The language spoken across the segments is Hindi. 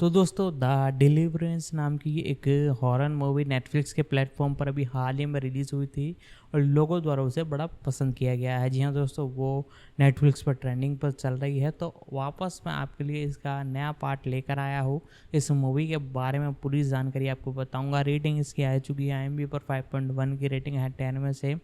तो दोस्तों द डिलीवरेंस नाम की एक हॉरर मूवी नेटफ्लिक्स के प्लेटफॉर्म पर अभी हाल ही में रिलीज़ हुई थी और लोगों द्वारा उसे बड़ा पसंद किया गया है। जी हाँ दोस्तों, वो नेटफ्लिक्स पर ट्रेंडिंग पर चल रही है। तो वापस मैं आपके लिए इसका नया पार्ट लेकर आया हूँ। इस मूवी के बारे में पूरी जानकारी आपको बताऊंगा। रेटिंग इसकी आ चुकी है IMDb पर 5.1 की रेटिंग है 10 में से।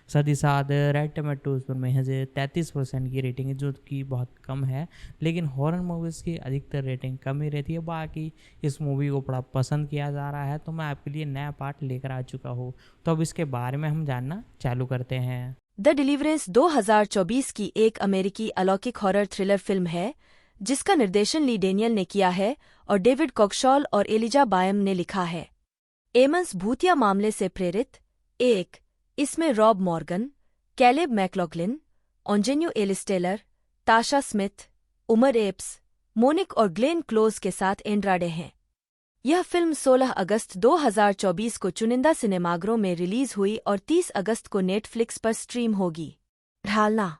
साथ ही साथ रेड टमेटोज पर महज 33% की रेटिंग है, जो कि बहुत कम है। लेकिन हॉरर मूवीज़ की अधिकतर रेटिंग कम ही रहती है। बाकी इस मूवी को बड़ा पसंद किया जा रहा है, तो मैं आपके लिए नया पार्ट लेकर आ चुका हूँ। तो अब इसके बारे में हम जानना चालू करते हैं। द डिलीवरेंस 2024 की एक अमेरिकी अलौकिक हॉरर थ्रिलर फिल्म है जिसका निर्देशन ली डेनियल ने किया है और डेविड कॉक्शॉल और एलिजा बायम ने लिखा है। एमंस भूतिया मामले से प्रेरित। एक इसमें रॉब मॉर्गन, कैलेब मैकलॉगलिन, ऑन्जेन्यू एलिस्टेलर, ताशा स्मिथ, उमर एप्स, मोनिक और ग्लेन क्लोज के साथ एंड्राडे हैं। यह फिल्म 16 अगस्त 2024 को चुनिंदा सिनेमाघरों में रिलीज हुई और 30 अगस्त को नेटफ्लिक्स पर स्ट्रीम होगी। ढालना: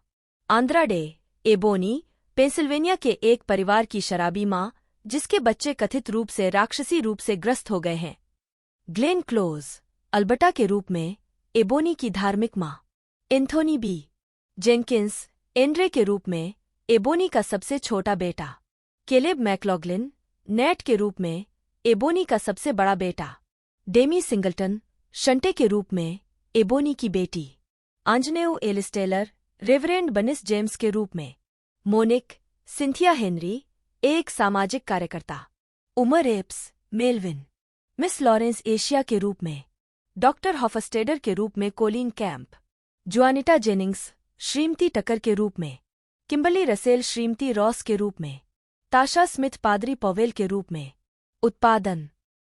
आंद्राडे एबोनी पेंसिल्वेनिया के एक परिवार की शराबी माँ जिसके बच्चे कथित रूप से राक्षसी रूप से ग्रस्त हो गए हैं। ग्लेन क्लोज अल्बर्टा के रूप में एबोनी की धार्मिक माँ। एंथोनी बी जेनकिंस एंड्रे के रूप में एबोनी का सबसे छोटा बेटा। केलेब मैकलॉगलिन नेट के रूप में एबोनी का सबसे बड़ा बेटा। डेमी सिंगलटन शंटे के रूप में एबोनी की बेटी। आंजनेऊ एलिस्टेलर रेवरेंड बनिस जेम्स के रूप में। मोनिक सिंथिया हेनरी एक सामाजिक कार्यकर्ता। Omar Epps Melvin Miss Lawrence Asia के रूप में। डॉक्टर हॉफस्टेडर के रूप में कोलिन कैंप। जुआनिटा जेनिंग्स श्रीमती टकर के रूप में। किम्बर्ली रसेल श्रीमती रॉस के रूप में। ताशा स्मिथ पादरी पवेल के रूप में। उत्पादन: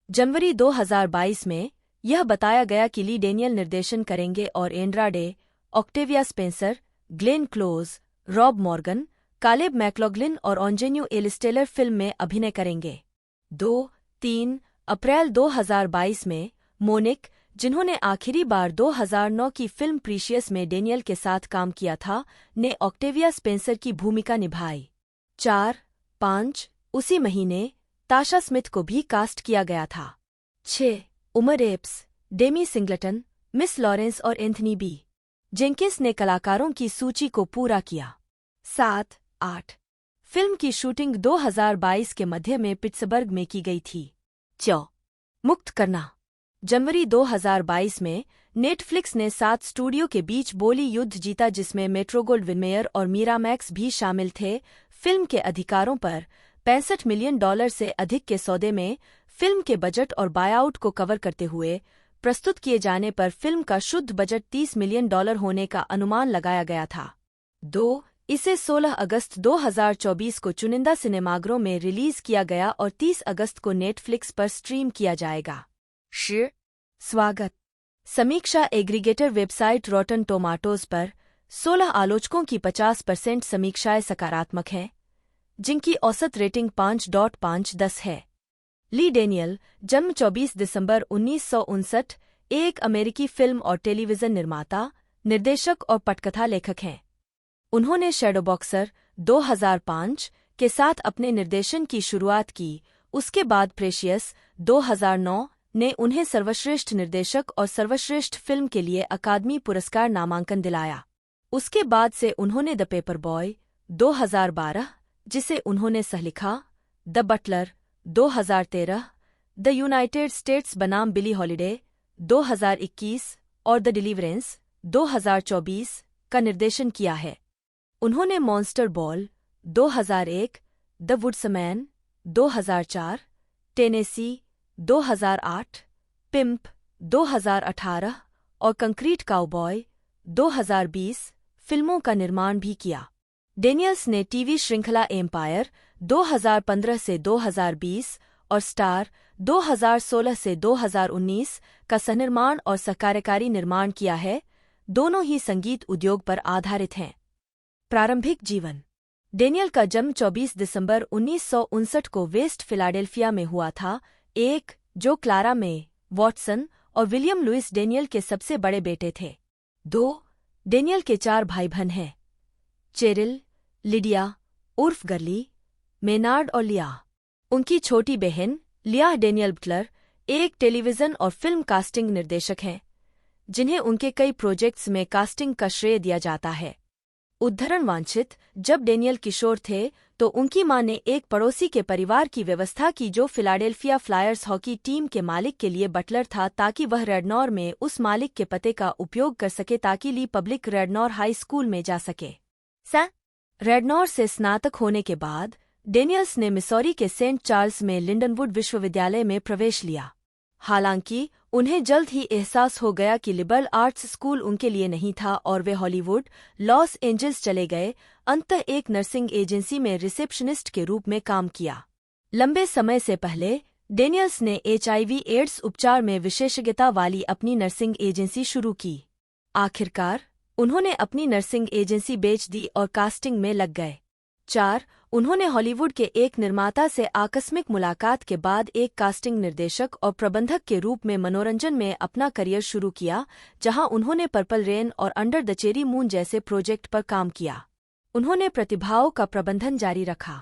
जनवरी 2022 में यह बताया गया कि ली डेनियल निर्देशन करेंगे और Andrade, Octavia Spencer, Glenn Close, Rob Morgan, Caleb McLaughlin और ऑन्जेन्यू एलिस्टेलर फिल्म में अभिनय करेंगे। 2-3 अप्रैल 2022 में मोनिक, जिन्होंने आखिरी बार 2009 की फिल्म प्रीशियस में डेनियल के साथ काम किया था, ने ऑक्टेविया स्पेंसर की भूमिका निभाई। 4-5 उसी महीने ताशा स्मिथ को भी कास्ट किया गया था। 6 Omar Epps, Demi Singleton, Miss Lawrence और एंथनी बी जेंकिंस ने कलाकारों की सूची को पूरा किया। 7-8 फिल्म की शूटिंग 2022 के मध्य में पिट्सबर्ग में की गई थी। मुक्त करना: जनवरी 2022 में नेटफ्लिक्स ने 7 स्टूडियो के बीच बोली युद्ध जीता जिसमें मेट्रोगोल्डविन-मेयर और मीरामैक्स भी शामिल थे। फिल्म के अधिकारों पर $65 मिलियन से अधिक के सौदे में फिल्म के बजट और बायआउट को कवर करते हुए प्रस्तुत किए जाने पर फिल्म का शुद्ध बजट $30 मिलियन होने का अनुमान लगाया गया था। 2 इसे 16 अगस्त 2024 को चुनिंदा सिनेमाघरों में रिलीज किया गया और 30 अगस्त को नेटफ्लिक्स पर स्ट्रीम किया जाएगा। स्वागत: समीक्षा एग्रीगेटर वेबसाइट रॉटन टोमाटोज पर 16 आलोचकों की 50% समीक्षाएं सकारात्मक हैं, जिनकी औसत रेटिंग 5.5/10 है। ली डेनियल, जन्म 24 दिसंबर 1959, एक अमेरिकी फिल्म और टेलीविज़न निर्माता, निर्देशक और पटकथा लेखक हैं। उन्होंने शैडोबॉक्सर 2005 के साथ अपने निर्देशन की शुरुआत की। उसके बाद प्रेशियस 2009 ने उन्हें सर्वश्रेष्ठ निर्देशक और सर्वश्रेष्ठ फिल्म के लिए अकादमी पुरस्कार नामांकन दिलाया। उसके बाद से उन्होंने द पेपर बॉय 2012, जिसे उन्होंने सहलिखा, the Butler 2013, the United States बनाम बिली हॉलिडे 2021 और द डिलीवरेंस 2024 का निर्देशन किया है। उन्होंने monster ball 2001, the वुड्समैन 2004, Tennessee 2008, pimp 2018 और कंक्रीट काउबॉय 2020 फिल्मों का निर्माण भी किया। डेनियल्स ने टीवी श्रृंखला एम्पायर 2015 से 2020 और स्टार 2016 से 2019 का सहनिर्माण और सहकार्यकारी निर्माण किया है। दोनों ही संगीत उद्योग पर आधारित हैं। प्रारंभिक जीवन: डेनियल का जन्म 24 दिसंबर 1959 को वेस्ट फिलाडेल्फिया में हुआ था, एक जो क्लारा में वॉटसन और विलियम लुइस डेनियल के सबसे बड़े बेटे थे। 2 डेनियल के 4 भाई बहन हैं: चेरिल, लिडिया उर्फ गर्ली, मेनार्ड और लिया। उनकी छोटी बहन लिया डेनियल बटलर एक टेलीविजन और फिल्म कास्टिंग निर्देशक हैं, जिन्हें उनके कई प्रोजेक्ट्स में कास्टिंग का श्रेय दिया जाता है। उद्धरण वांछित: जब डेनियल किशोर थे तो उनकी मां ने एक पड़ोसी के परिवार की व्यवस्था की जो फिलाडेल्फिया फ्लायर्स हॉकी टीम के मालिक के लिए बटलर था, ताकि वह रेडनॉर में उस मालिक के पते का उपयोग कर सके ताकि ली पब्लिक रेडनॉर हाई स्कूल में जा सके। रेडनॉर से स्नातक होने के बाद डेनियल्स ने मिसौरी के सेंट चार्ल्स में लिंडनवुड विश्वविद्यालय में प्रवेश लिया। हालांकि उन्हें जल्द ही एहसास हो गया कि लिबरल आर्ट्स स्कूल उनके लिए नहीं था और वे हॉलीवुड, लॉस एंजल्स चले गए। अंततः एक नर्सिंग एजेंसी में रिसेप्शनिस्ट के रूप में काम किया। लंबे समय से पहले डेनियल्स ने HIV/AIDS उपचार में विशेषज्ञता वाली अपनी नर्सिंग एजेंसी शुरू की। आखिरकार उन्होंने अपनी नर्सिंग एजेंसी बेच दी और कास्टिंग में लग गए। 4. उन्होंने हॉलीवुड के एक निर्माता से आकस्मिक मुलाकात के बाद एक कास्टिंग निर्देशक और प्रबंधक के रूप में मनोरंजन में अपना करियर शुरू किया, जहां उन्होंने पर्पल रेन और अंडर द चेरी मून जैसे प्रोजेक्ट पर काम किया। उन्होंने प्रतिभाओं का प्रबंधन जारी रखा।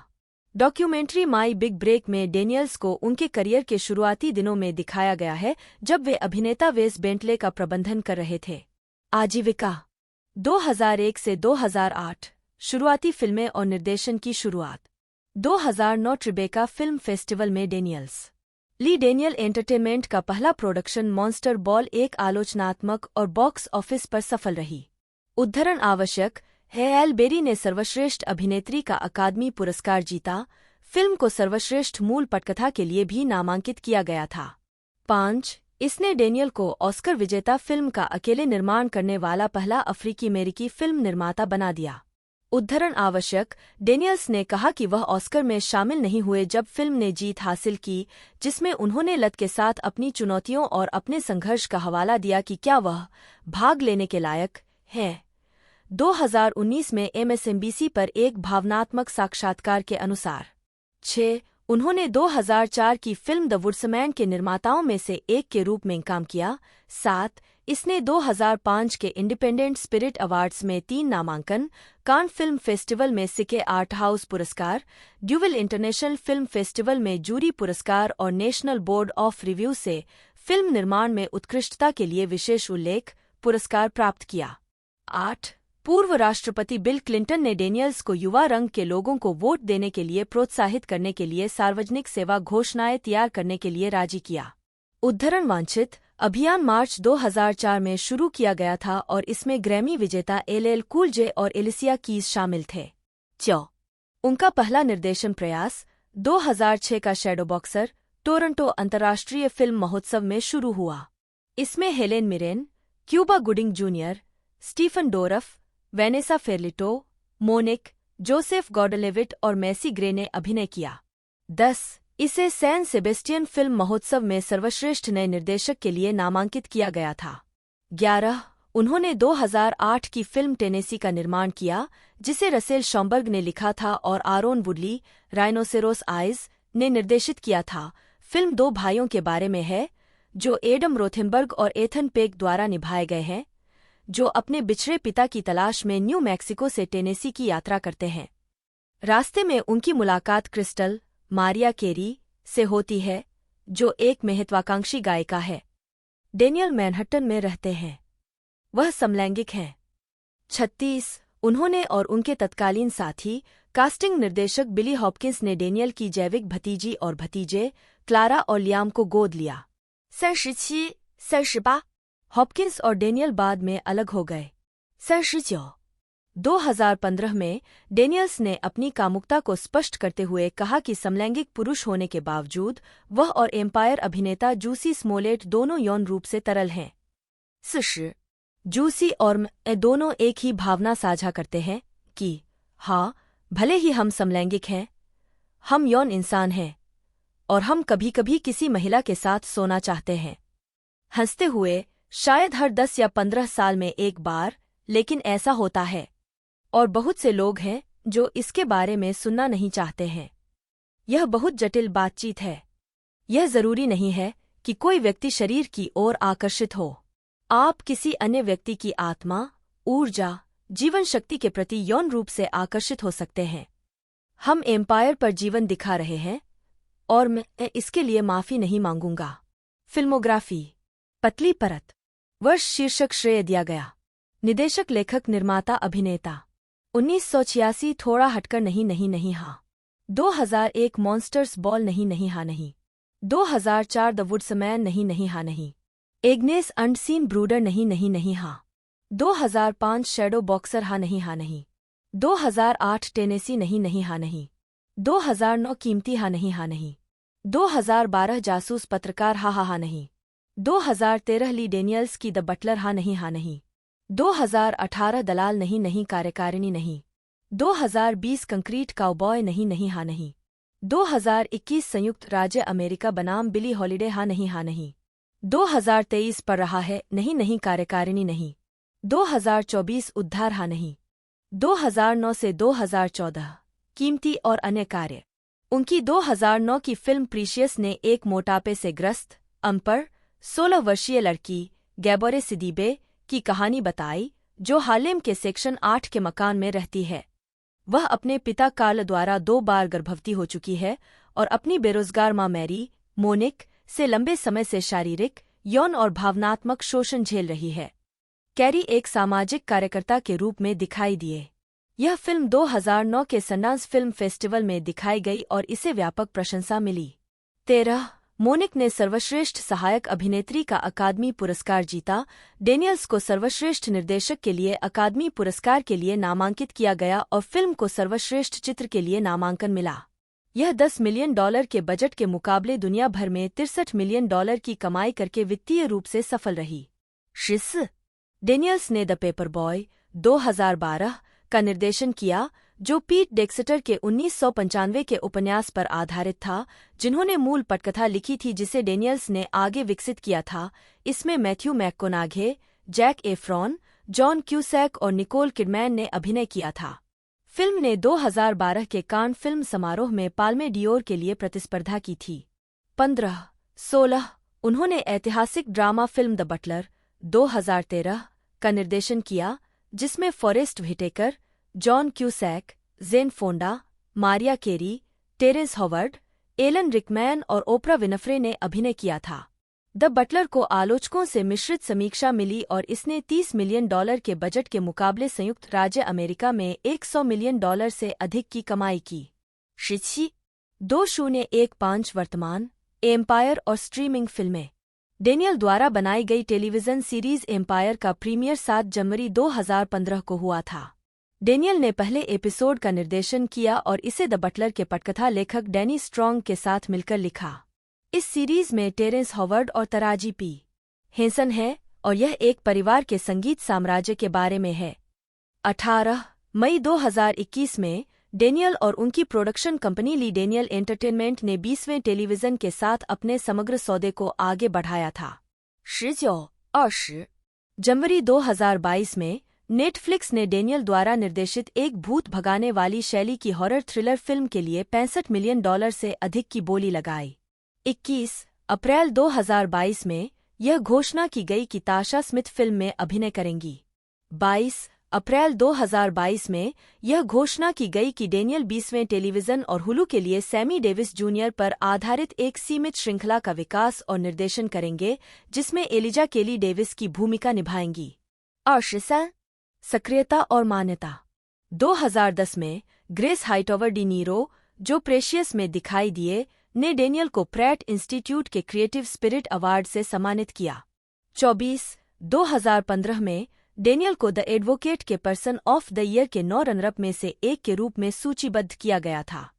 डॉक्यूमेंट्री माई बिग ब्रेक में डेनियल्स को उनके करियर के शुरुआती दिनों में दिखाया गया है, जब वे अभिनेता वेस बेंटले का प्रबंधन कर रहे थे। आजीविका 2001 से 2008 शुरुआती फिल्में और निर्देशन की शुरुआत। 2009 ट्रिबेका फिल्म फेस्टिवल में डेनियल्स। ली डेनियल एंटरटेनमेंट का पहला प्रोडक्शन मॉन्स्टर बॉल एक आलोचनात्मक और बॉक्स ऑफिस पर सफल रही। उद्धरण आवश्यक है: एल बेरी ने सर्वश्रेष्ठ अभिनेत्री का अकादमी पुरस्कार जीता। फिल्म को सर्वश्रेष्ठ मूल पटकथा के लिए भी नामांकित किया गया था। 5. इसने डेनियल को ऑस्कर विजेता फिल्म का अकेले निर्माण करने वाला पहला अफ्रीकी अमेरिकी फिल्म निर्माता बना दिया। उद्धरण आवश्यक: डेनियल्स ने कहा कि वह ऑस्कर में शामिल नहीं हुए जब फिल्म ने जीत हासिल की, जिसमें उन्होंने लत के साथ अपनी चुनौतियों और अपने संघर्ष का हवाला दिया कि क्या वह भाग लेने के लायक है। 2019 में MSNBC पर एक भावनात्मक साक्षात्कार के अनुसार। 6. उन्होंने 2004 की फिल्म द वुड्समैन के निर्माताओं में से एक के रूप में काम किया। 7. इसने 2005 के इंडिपेंडेंट स्पिरिट अवार्ड्स में 3 नामांकन, कान फिल्म फेस्टिवल में सिके आर्ट हाउस पुरस्कार, ड्यूविल इंटरनेशनल फिल्म फेस्टिवल में जूरी पुरस्कार और नेशनल बोर्ड ऑफ रिव्यू से फिल्म निर्माण में उत्कृष्टता के लिए विशेष उल्लेख पुरस्कार प्राप्त किया। 8. पूर्व राष्ट्रपति बिल क्लिंटन ने डेनियल्स को युवा रंग के लोगों को वोट देने के लिए प्रोत्साहित करने के लिए सार्वजनिक सेवा घोषणाएं तैयार करने के लिए राजी किया। उद्धरण वांछित: अभियान मार्च 2004 में शुरू किया गया था और इसमें ग्रैमी विजेता LL कूल जे और एलिसिया कीज शामिल थे। 4. उनका पहला निर्देशन प्रयास 2006 का शैडो बॉक्सर टोरंटो अंतर्राष्ट्रीय फिल्म महोत्सव में शुरू हुआ। इसमें Helen Mirren, Cuba Gooding Junior, Stephen Dorff, Vanessa Ferlito, Mo'Nique, Joseph Gordon Levitt और मैसी ग्रे ने अभिनय किया। 10. इसे सैन सेबेस्टियन फिल्म महोत्सव में सर्वश्रेष्ठ नए निर्देशक के लिए नामांकित किया गया था। 11. उन्होंने 2008 की फिल्म टेनेसी का निर्माण किया, जिसे रसेल शॉम्बर्ग ने लिखा था और आरोन वुडली, राइनोसेरोस आइज ने निर्देशित किया था। फिल्म 2 भाइयों के बारे में है, जो एडम रोथेनबर्ग और एथन पेक द्वारा निभाए गए हैं, जो अपने बिछड़े पिता की तलाश में न्यू मैक्सिको से टेनेसी की यात्रा करते हैं। रास्ते में उनकी मुलाकात क्रिस्टल मारिया केरी से होती है, जो एक महत्वाकांक्षी गायिका है। डेनियल मैनहट्टन में रहते हैं। वह समलैंगिक हैं। 36. उन्होंने और उनके तत्कालीन साथी कास्टिंग निर्देशक बिली हॉपकिंस ने डेनियल की जैविक भतीजी और भतीजे क्लारा और लियाम को गोद लिया। 37, 38. हॉपकिंस और डेनियल बाद में अलग हो गए। 39. 2015 में डेनियल्स ने अपनी कामुकता को स्पष्ट करते हुए कहा कि समलैंगिक पुरुष होने के बावजूद वह और एम्पायर अभिनेता जूसी स्मोलेट दोनों यौन रूप से तरल हैं। 40. जूसी और मैं दोनों एक ही भावना साझा करते हैं कि हाँ, भले ही हम समलैंगिक हैं, हम यौन इंसान हैं और हम कभी कभी किसी महिला के साथ सोना चाहते हैं। हंसते हुए, शायद हर 10 या 15 साल में एक बार, लेकिन ऐसा होता है। और बहुत से लोग हैं जो इसके बारे में सुनना नहीं चाहते हैं। यह बहुत जटिल बातचीत है। यह जरूरी नहीं है कि कोई व्यक्ति शरीर की ओर आकर्षित हो। आप किसी अन्य व्यक्ति की आत्मा, ऊर्जा, जीवन शक्ति के प्रति यौन रूप से आकर्षित हो सकते हैं। हम एम्पायर पर जीवन दिखा रहे हैं और मैं इसके लिए माफी नहीं मांगूंगा। फिल्मोग्राफी पतली परत। वर्ष शीर्षक श्रेय दिया गया। निदेशक लेखक निर्माता अभिनेता 1986 थोड़ा हटकर नहीं नहीं नहीं हाँ। 2001 मॉन्स्टर्स बॉल नहीं नहीं हाँ नहीं। 2004 द वुड्समैन नहीं नहीं हाँ नहीं। एग्नेस अनसीन ब्रूडर नहीं नहीं नहीं हाँ। 2005 शैडो बॉक्सर हाँ नहीं हाँ नहीं। 2008 टेनेसी नहीं नहीं हाँ नहीं। 2009 कीमती हाँ नहीं हाँ नहीं। 2012 जासूस पत्रकार हाँ हाँ हाँ नहीं। 2013 ली डेनियल्स की द बटलर हाँ नहीं हाँ नहीं। 2018 दलाल नहीं नहीं कार्यकारिणी नहीं। 2020 कंक्रीट काउबॉय नहीं नहीं हाँ नहीं। 2021 संयुक्त राज्य अमेरिका बनाम बिली हॉलिडे हाँ नहीं हाँ नहीं। 2023 पर रहा है नहीं नहीं कार्यकारिणी नहीं। 2024 उद्धार हाँ नहीं। 2009 से 2014 कीमती और अन्य कार्य। उनकी 2009 की फिल्म प्रीशियस ने एक मोटापे से ग्रस्त अनपढ़ 16 वर्षीय लड़की गैबोरे सिदीबे की कहानी बताई, जो हार्लेम के सेक्शन 8 के मकान में रहती है। वह अपने पिता कार्ल द्वारा 2 बार गर्भवती हो चुकी है और अपनी बेरोजगार मां मैरी मोनिक से लंबे समय से शारीरिक, यौन और भावनात्मक शोषण झेल रही है। कैरी एक सामाजिक कार्यकर्ता के रूप में दिखाई दिए। यह फिल्म 2009 के सनडांस फिल्म फेस्टिवल में दिखाई गई और इसे व्यापक प्रशंसा मिली। 13 मोनिक ने सर्वश्रेष्ठ सहायक अभिनेत्री का अकादमी पुरस्कार जीता। डेनियल्स को सर्वश्रेष्ठ निर्देशक के लिए अकादमी पुरस्कार के लिए नामांकित किया गया और फिल्म को सर्वश्रेष्ठ चित्र के लिए नामांकन मिला। यह $10 मिलियन के बजट के मुकाबले दुनिया भर में $63 मिलियन की कमाई करके वित्तीय रूप से सफल रही। शिस डेनियल्स ने द पेपर बॉय 2012 का निर्देशन किया, जो पीट डेक्सटर के 1995 के उपन्यास पर आधारित था, जिन्होंने मूल पटकथा लिखी थी जिसे डेनियल्स ने आगे विकसित किया था। इसमें Matthew McConaughey, Zac Efron, John Cusack और निकोल किडमैन ने अभिनय किया था। फिल्म ने 2012 के कान फिल्म समारोह में पाल्मे डियोर के लिए प्रतिस्पर्धा की थी। 15-16 उन्होंने ऐतिहासिक ड्रामा फिल्म द बटलर 2013 का निर्देशन किया, जिसमें फॉरेस्ट व्हिटेकर, जॉन क्यूसैक, जेन फोंडा, मारिया केरी, टेरेंस हॉवर्ड, एलन रिकमैन और ओपरा विनफ्रे ने अभिनय किया था। द बटलर को आलोचकों से मिश्रित समीक्षा मिली और इसने $30 मिलियन के बजट के मुकाबले संयुक्त राज्य अमेरिका में $100 मिलियन से अधिक की कमाई की। 2015 वर्तमान एम्पायर और स्ट्रीमिंग फिल्में। डेनियल द्वारा बनाई गई टेलीविजन सीरीज एम्पायर का प्रीमियर 7 जनवरी 2015 को हुआ था। डेनियल ने पहले एपिसोड का निर्देशन किया और इसे द बटलर के पटकथा लेखक डैनी स्ट्रॉन्ग के साथ मिलकर लिखा। इस सीरीज में टेरेंस हॉवर्ड और तराजी पी. हेंसन है और यह एक परिवार के संगीत साम्राज्य के बारे में है। 18 मई 2021 में डेनियल और उनकी प्रोडक्शन कंपनी ली डेनियल एंटरटेनमेंट ने 20वें टेलीविजन के साथ अपने समग्र सौदे को आगे बढ़ाया था। 19-20 जनवरी 2022 में नेटफ्लिक्स ने डेनियल द्वारा निर्देशित एक भूत भगाने वाली शैली की हॉरर थ्रिलर फिल्म के लिए $65 मिलियन से अधिक की बोली लगाई। 21 अप्रैल 2022 में यह घोषणा की गई कि ताशा स्मिथ फिल्म में अभिनय करेंगी। 22 अप्रैल 2022 में यह घोषणा की गई कि डेनियल 20वें टेलीविजन और हुलू के लिए सैमी डेविस जूनियर पर आधारित एक सीमित श्रृंखला का विकास और निर्देशन करेंगे, जिसमें एलिजा केली डेविस की भूमिका निभाएंगी। 23 सक्रियता और मान्यता। 2010 में ग्रेस हाइटोवर डी नीरो, जो प्रेशियस में दिखाई दिए, ने डेनियल को प्रैट इंस्टीट्यूट के क्रिएटिव स्पिरिट अवार्ड से सम्मानित किया। 24 2015 में डेनियल को द एडवोकेट के पर्सन ऑफ द ईयर के 9 रनरअप में से एक के रूप में सूचीबद्ध किया गया था।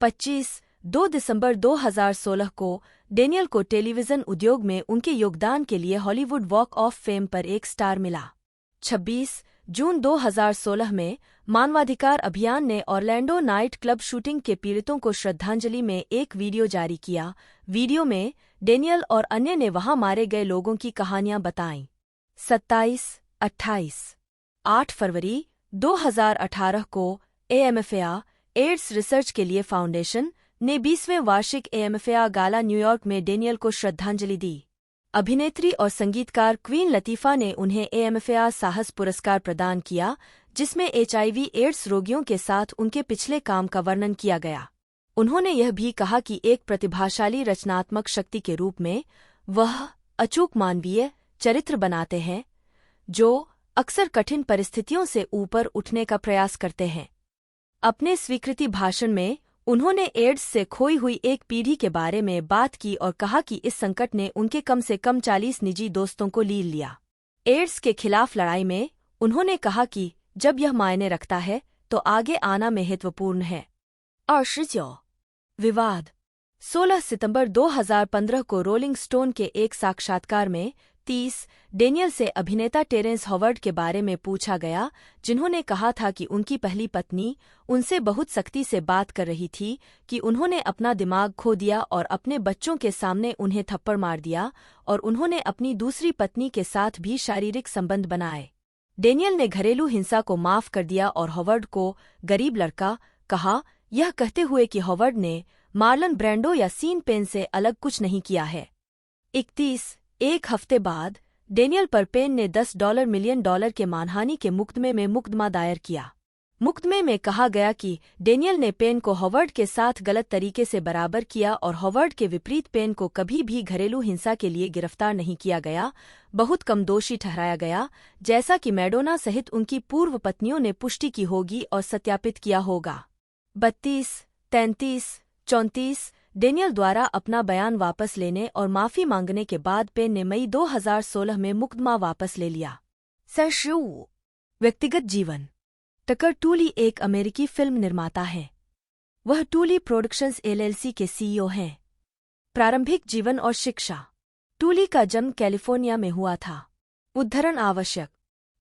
2 दिसंबर 2016 को डेनियल को टेलीविजन उद्योग में उनके योगदान के लिए हॉलीवुड वॉक ऑफ फेम पर एक स्टार मिला। 26 जून 2016 में मानवाधिकार अभियान ने ऑरलैंडो नाइट क्लब शूटिंग के पीड़ितों को श्रद्धांजलि में एक वीडियो जारी किया। वीडियो में डेनियल और अन्य ने वहां मारे गए लोगों की कहानियां बताईं। 27-28 8 फरवरी 2018 को एएमएफए एड्स रिसर्च के लिए फाउंडेशन ने 20वें वार्षिक एएमएफए गाला न्यूयॉर्क में डेनियल को श्रद्धांजलि दी। अभिनेत्री और संगीतकार क्वीन लतीफा ने उन्हें एएमएफए साहस पुरस्कार प्रदान किया, जिसमें HIV एड्स रोगियों के साथ उनके पिछले काम का वर्णन किया गया। उन्होंने यह भी कहा कि एक प्रतिभाशाली रचनात्मक शक्ति के रूप में वह अचूक मानवीय चरित्र बनाते हैं जो अक्सर कठिन परिस्थितियों से ऊपर उठने का प्रयास करते हैं। अपने स्वीकृति भाषण में उन्होंने एड्स से खोई हुई एक पीढ़ी के बारे में बात की और कहा कि इस संकट ने उनके कम से कम 40 निजी दोस्तों को लील लिया। एड्स के खिलाफ लड़ाई में उन्होंने कहा कि जब यह मायने रखता है तो आगे आना महत्वपूर्ण है। 29 विवाद 16 सितंबर 2015 को रोलिंग स्टोन के एक साक्षात्कार में 30 डेनियल से अभिनेता टेरेंस हॉवर्ड के बारे में पूछा गया, जिन्होंने कहा था कि उनकी पहली पत्नी उनसे बहुत सख्ती से बात कर रही थी कि उन्होंने अपना दिमाग खो दिया और अपने बच्चों के सामने उन्हें थप्पड़ मार दिया और उन्होंने अपनी दूसरी पत्नी के साथ भी शारीरिक संबंध बनाए। डेनियल ने घरेलू हिंसा को माफ कर दिया और हॉवर्ड को गरीब लड़का कहा, यह कहते हुए कि हॉवर्ड ने मार्लन ब्रैंडो या सीन पेन से अलग कुछ नहीं किया है। 31 एक हफ्ते बाद डेनियल पर पेन ने $10 मिलियन के मानहानि के मुकदमे में मुकदमा दायर किया। मुकदमे में कहा गया कि डेनियल ने पेन को हॉवर्ड के साथ गलत तरीके से बराबर किया और हॉवर्ड के विपरीत पेन को कभी भी घरेलू हिंसा के लिए गिरफ्तार नहीं किया गया, बहुत कम दोषी ठहराया गया, जैसा कि मैडोना सहित उनकी पूर्व पत्नियों ने पुष्टि की होगी और सत्यापित किया होगा। 32 33 34 डेनियल द्वारा अपना बयान वापस लेने और माफी मांगने के बाद पेन ने मई 2016 में मुकदमा वापस ले लिया। व्यक्तिगत जीवन टकर टूली एक अमेरिकी फिल्म निर्माता है। वह टूली प्रोडक्शंस LLC के CEO हैं। प्रारंभिक जीवन और शिक्षा टूली का जन्म कैलिफोर्निया में हुआ था। उद्धरण आवश्यक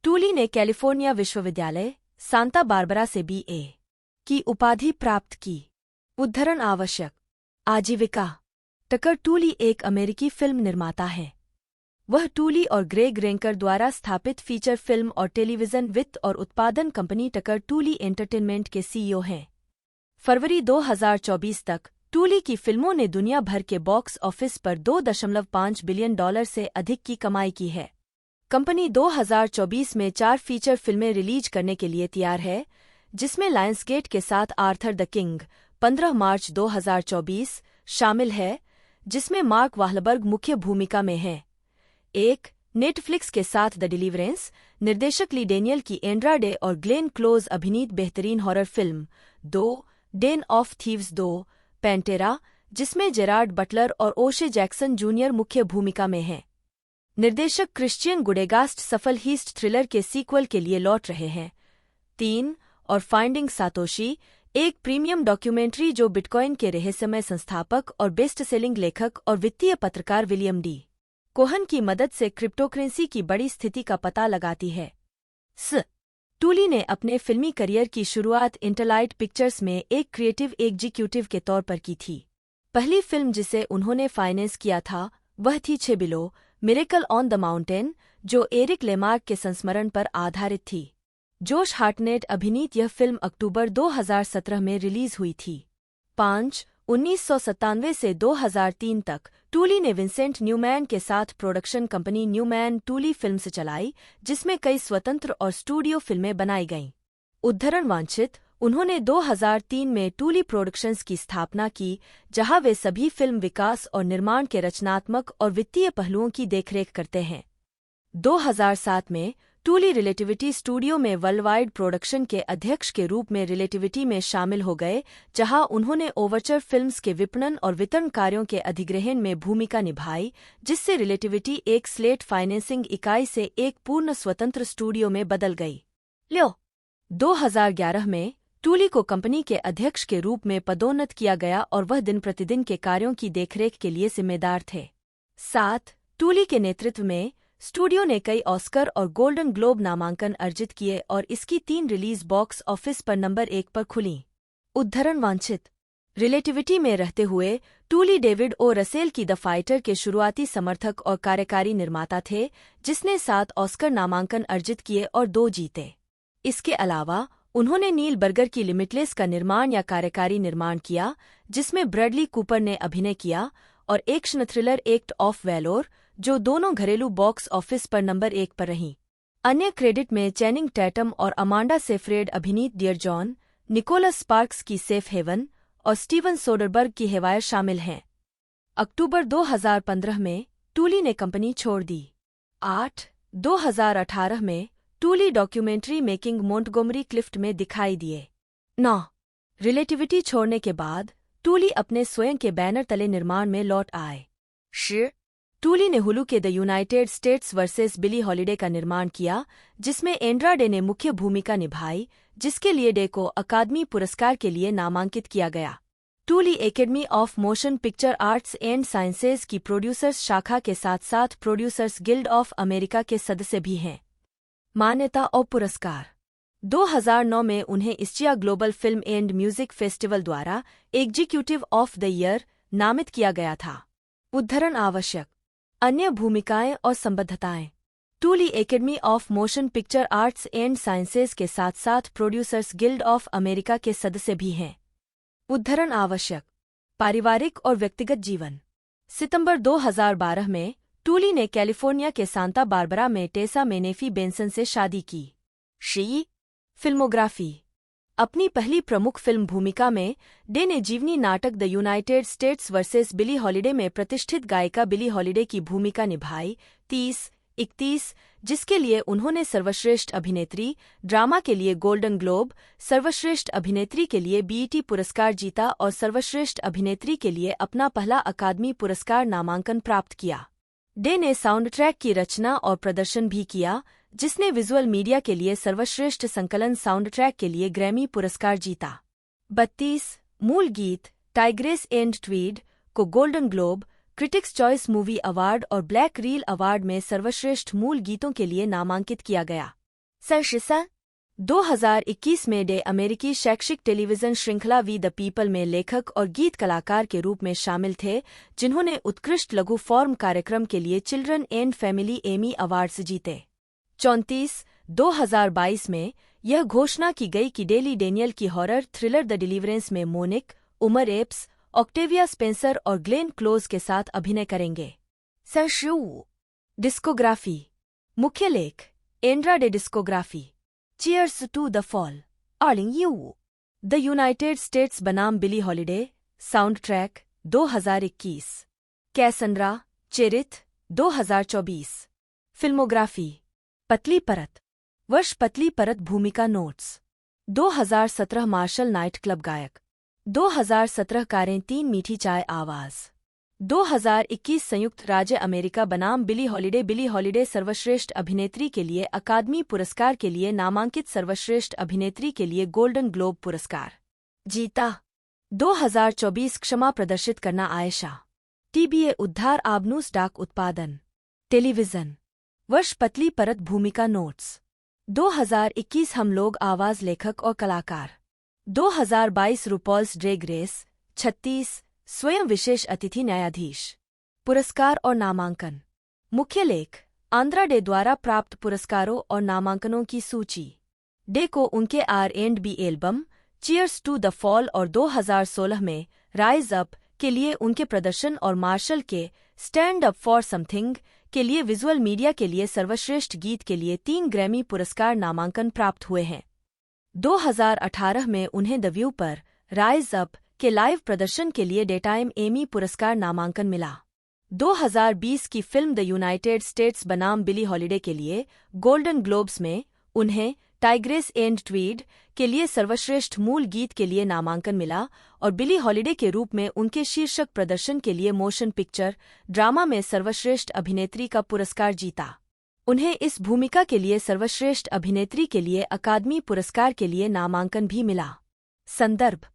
टूली ने कैलिफोर्निया विश्वविद्यालय सांता बारबरा से BA की उपाधि प्राप्त की। उद्धरण आवश्यक आजीविका टकर टूली एक अमेरिकी फिल्म निर्माता है। वह टूली और ग्रेग रेंकर द्वारा स्थापित फीचर फिल्म और टेलीविजन वित्त और उत्पादन कंपनी टकर टूली एंटरटेनमेंट के CEO हैं। फरवरी 2024 तक टूली की फिल्मों ने दुनिया भर के बॉक्स ऑफिस पर $2.5 बिलियन से अधिक की कमाई की है। कंपनी 2024 में 4 फीचर फिल्में रिलीज करने के लिए तैयार है, जिसमें लायंसगेट के साथ आर्थर द किंग 15 मार्च 2024 शामिल है, जिसमें मार्क वाहलबर्ग मुख्य भूमिका में है। 1 नेटफ्लिक्स के साथ द डिलीवरेंस निर्देशक ली डेनियल की एंड्राडे और ग्लेन क्लोज अभिनीत बेहतरीन horror film. 2 Dane of thieves 2 पैंटेरा, जिसमें जेरार्ड बटलर और ओशे जैक्सन जूनियर मुख्य भूमिका में हैं। निर्देशक क्रिश्चियन गुडेगास्ट सफल हीस्ट थ्रिलर के सीक्वल के लिए लौट रहे हैं। 3 और फाइंडिंग सातोशी, एक प्रीमियम डॉक्यूमेंट्री जो बिटकॉइन के रहस्यमय संस्थापक और बेस्ट सेलिंग लेखक और वित्तीय पत्रकार विलियम डी कोहन की मदद से क्रिप्टोकरेंसी की बड़ी स्थिति का पता लगाती है। टूली ने अपने फिल्मी करियर की शुरुआत इंटरलाइट पिक्चर्स में एक क्रिएटिव एग्जीक्यूटिव के तौर पर की थी। पहली फिल्म जिसे उन्होंने फाइनेंस किया था वह थी छेबिलो मिरेकल ऑन द माउंटेन, जो एरिक लेमार्क के संस्मरण पर आधारित थी। जोश हार्टनेट अभिनीत यह फिल्म अक्टूबर 2017 में रिलीज हुई थी। 5 1997 से 2003 तक टूली ने विंसेंट न्यूमैन के साथ प्रोडक्शन कंपनी न्यूमैन टूली फिल्म्स चलाई, जिसमें कई स्वतंत्र और स्टूडियो फिल्में बनाई गईं। उद्धरण वांछित उन्होंने 2003 में टूली प्रोडक्शंस की स्थापना की, जहां वे सभी फिल्म विकास और निर्माण के रचनात्मक और वित्तीय पहलुओं की देखरेख करते हैं। 2007 में टूली रिलेटिविटी स्टूडियो में वर्ल्डवाइड प्रोडक्शन के अध्यक्ष के रूप में रिलेटिविटी में शामिल हो गए, जहां उन्होंने ओवरचर फिल्म्स के विपणन और वितरण कार्यों के अधिग्रहण में भूमिका निभाई, जिससे रिलेटिविटी एक स्लेट फाइनेंसिंग इकाई से एक पूर्ण स्वतंत्र स्टूडियो में बदल गई। 2011 में टूली को कंपनी के अध्यक्ष के रूप में पदोन्नत किया गया और वह दिन प्रतिदिन के कार्यों की देखरेख के लिए जिम्मेदार थे। 7 टूली के नेतृत्व में स्टूडियो ने कई ऑस्कर और गोल्डन ग्लोब नामांकन अर्जित किए और इसकी 3 रिलीज बॉक्स ऑफिस पर नंबर 1 पर खुलीं। उद्धरण वांछित रिलेटिविटी में रहते हुए टूली डेविड ओ रसेल की द फाइटर के शुरुआती समर्थक और कार्यकारी निर्माता थे, जिसने 7 ऑस्कर नामांकन अर्जित किए और 2 जीते। इसके अलावा उन्होंने नील बर्गर की लिमिटलेस का निर्माण या कार्यकारी निर्माण किया, जिसमें ब्रैडली कूपर ने अभिनय किया, और action thriller act of valour, जो दोनों घरेलू बॉक्स ऑफिस पर नंबर 1 पर रहीं। अन्य क्रेडिट में चैनिंग टैटम और अमांडा सेफ्रेड अभिनीत डियर जॉन, निकोलस स्पार्क्स की सेफ हेवन और स्टीवन सोडरबर्ग की हिमायत शामिल हैं। अक्टूबर 2015 में टूली ने कंपनी छोड़ दी। 2018 में टूली डॉक्यूमेंट्री मेकिंग मोंटगोमरी क्लिफ्ट में दिखाई दिए। 9 रिलेटिविटी छोड़ने के बाद टूली अपने स्वयं के बैनर तले निर्माण में लौट आए। टूली ने हुलू के The United States versus Billie Holiday का निर्माण किया, जिसमें एंड्राडे ने मुख्य भूमिका निभाई, जिसके लिए डे को अकादमी पुरस्कार के लिए नामांकित किया गया। टूली Academy of Motion Picture Arts and Sciences की प्रोड्यूसर्स शाखा के साथ साथ प्रोड्यूसर्स गिल्ड ऑफ अमेरिका के सदस्य भी हैं। मान्यता और पुरस्कार 2009 में उन्हें Asia Global Film and Music Festival द्वारा एग्जीक्यूटिव ऑफ द ईयर नामित किया गया था। उद्धरण आवश्यक। अन्य भूमिकाएं और संबद्धताएं। टूली Academy of Motion Picture Arts and Sciences के साथ साथ प्रोड्यूसर्स गिल्ड ऑफ अमेरिका के सदस्य भी हैं। उद्धरण आवश्यक। पारिवारिक और व्यक्तिगत जीवन। सितंबर 2012 में टूली ने कैलिफोर्निया के सांता बारबरा में टेसा मेनेफी बेंसन से शादी की। फिल्मोग्राफी। अपनी पहली प्रमुख फिल्म भूमिका में डे ने जीवनी नाटक The United States versus Billie Holiday में प्रतिष्ठित गायिका बिली हॉलिडे की भूमिका निभाई 30-31, जिसके लिए उन्होंने सर्वश्रेष्ठ अभिनेत्री ड्रामा के लिए गोल्डन ग्लोब, सर्वश्रेष्ठ अभिनेत्री के लिए बीईटी पुरस्कार जीता और सर्वश्रेष्ठ अभिनेत्री के लिए अपना पहला अकादमी पुरस्कार नामांकन प्राप्त किया। डे ने साउंड ट्रैक की रचना और प्रदर्शन भी किया, जिसने विजुअल मीडिया के लिए सर्वश्रेष्ठ संकलन साउंड ट्रैक के लिए ग्रैमी पुरस्कार जीता। 32 मूल गीत टाइग्रेस एंड ट्वीड को golden globe, critics choice movie award और ब्लैक रील अवार्ड में सर्वश्रेष्ठ मूल गीतों के लिए नामांकित किया गया। 2021 में डे अमेरिकी शैक्षिक टेलीविजन श्रृंखला वी द पीपल में लेखक और गीत कलाकार के रूप में शामिल थे, जिन्होंने उत्कृष्ट लघु फॉर्म कार्यक्रम के लिए Children and Family Emmy Awards जीते। 2022 में यह घोषणा की गई कि डेली डेनियल की हॉरर थ्रिलर द डिलीवरेंस में Mo'Nique, Omar Epps, Octavia Spencer और ग्लेन क्लोज के साथ अभिनय करेंगे। डिस्कोग्राफी। मुख्य लेख Andra Day discography. Cheers to the Fall, आर्लिंग यू, द यूनाइटेड स्टेट्स बनाम Billie Holiday, soundtrack 2021, Cassandra, चेरिथ 2024। फिल्मोग्राफी। पतली परत। वर्ष पतली परत भूमिका नोट्स। 2017 मार्शल नाइट क्लब गायक। 2017 कारें 3 मीठी चाय आवाज। 2021 संयुक्त राज्य अमेरिका बनाम बिली हॉलिडे सर्वश्रेष्ठ अभिनेत्री के लिए अकादमी पुरस्कार के लिए नामांकित, सर्वश्रेष्ठ अभिनेत्री के लिए गोल्डन ग्लोब पुरस्कार जीता। 2024 क्षमा प्रदर्शित करना आयशा। टीबीए उद्धार आबनूस डाक उत्पादन। टेलीविजन। वर्ष पतली परत भूमिका नोट्स। 2021 हम लोग आवाज लेखक और कलाकार। 2022 रूपॉल्स ड्रैग रेस 36 स्वयं विशेष अतिथि न्यायाधीश। पुरस्कार और नामांकन। मुख्य लेख आंद्रा डे द्वारा प्राप्त पुरस्कारों और नामांकनों की सूची। डे को उनके R&B album Cheers to the Fall और 2016 में राइज अप के लिए उनके प्रदर्शन और मार्शल के स्टैंड अप फॉर समथिंग के लिए विजुअल मीडिया के लिए सर्वश्रेष्ठ गीत के लिए 3 ग्रैमी पुरस्कार नामांकन प्राप्त हुए हैं। 2018 में उन्हें द व्यू पर राइज अप के लाइव प्रदर्शन के लिए डेटाइम एमी पुरस्कार नामांकन मिला। 2020 की फिल्म द यूनाइटेड स्टेट्स बनाम बिली हॉलिडे के लिए गोल्डन ग्लोब्स में उन्हें टाइग्रेस एंड ट्वीड के लिए सर्वश्रेष्ठ मूल गीत के लिए नामांकन मिला और बिली हॉलिडे के रूप में उनके शीर्षक प्रदर्शन के लिए मोशन पिक्चर ड्रामा में सर्वश्रेष्ठ अभिनेत्री का पुरस्कार जीता। उन्हें इस भूमिका के लिए सर्वश्रेष्ठ अभिनेत्री के लिए अकादमी पुरस्कार के लिए नामांकन भी मिला। संदर्भ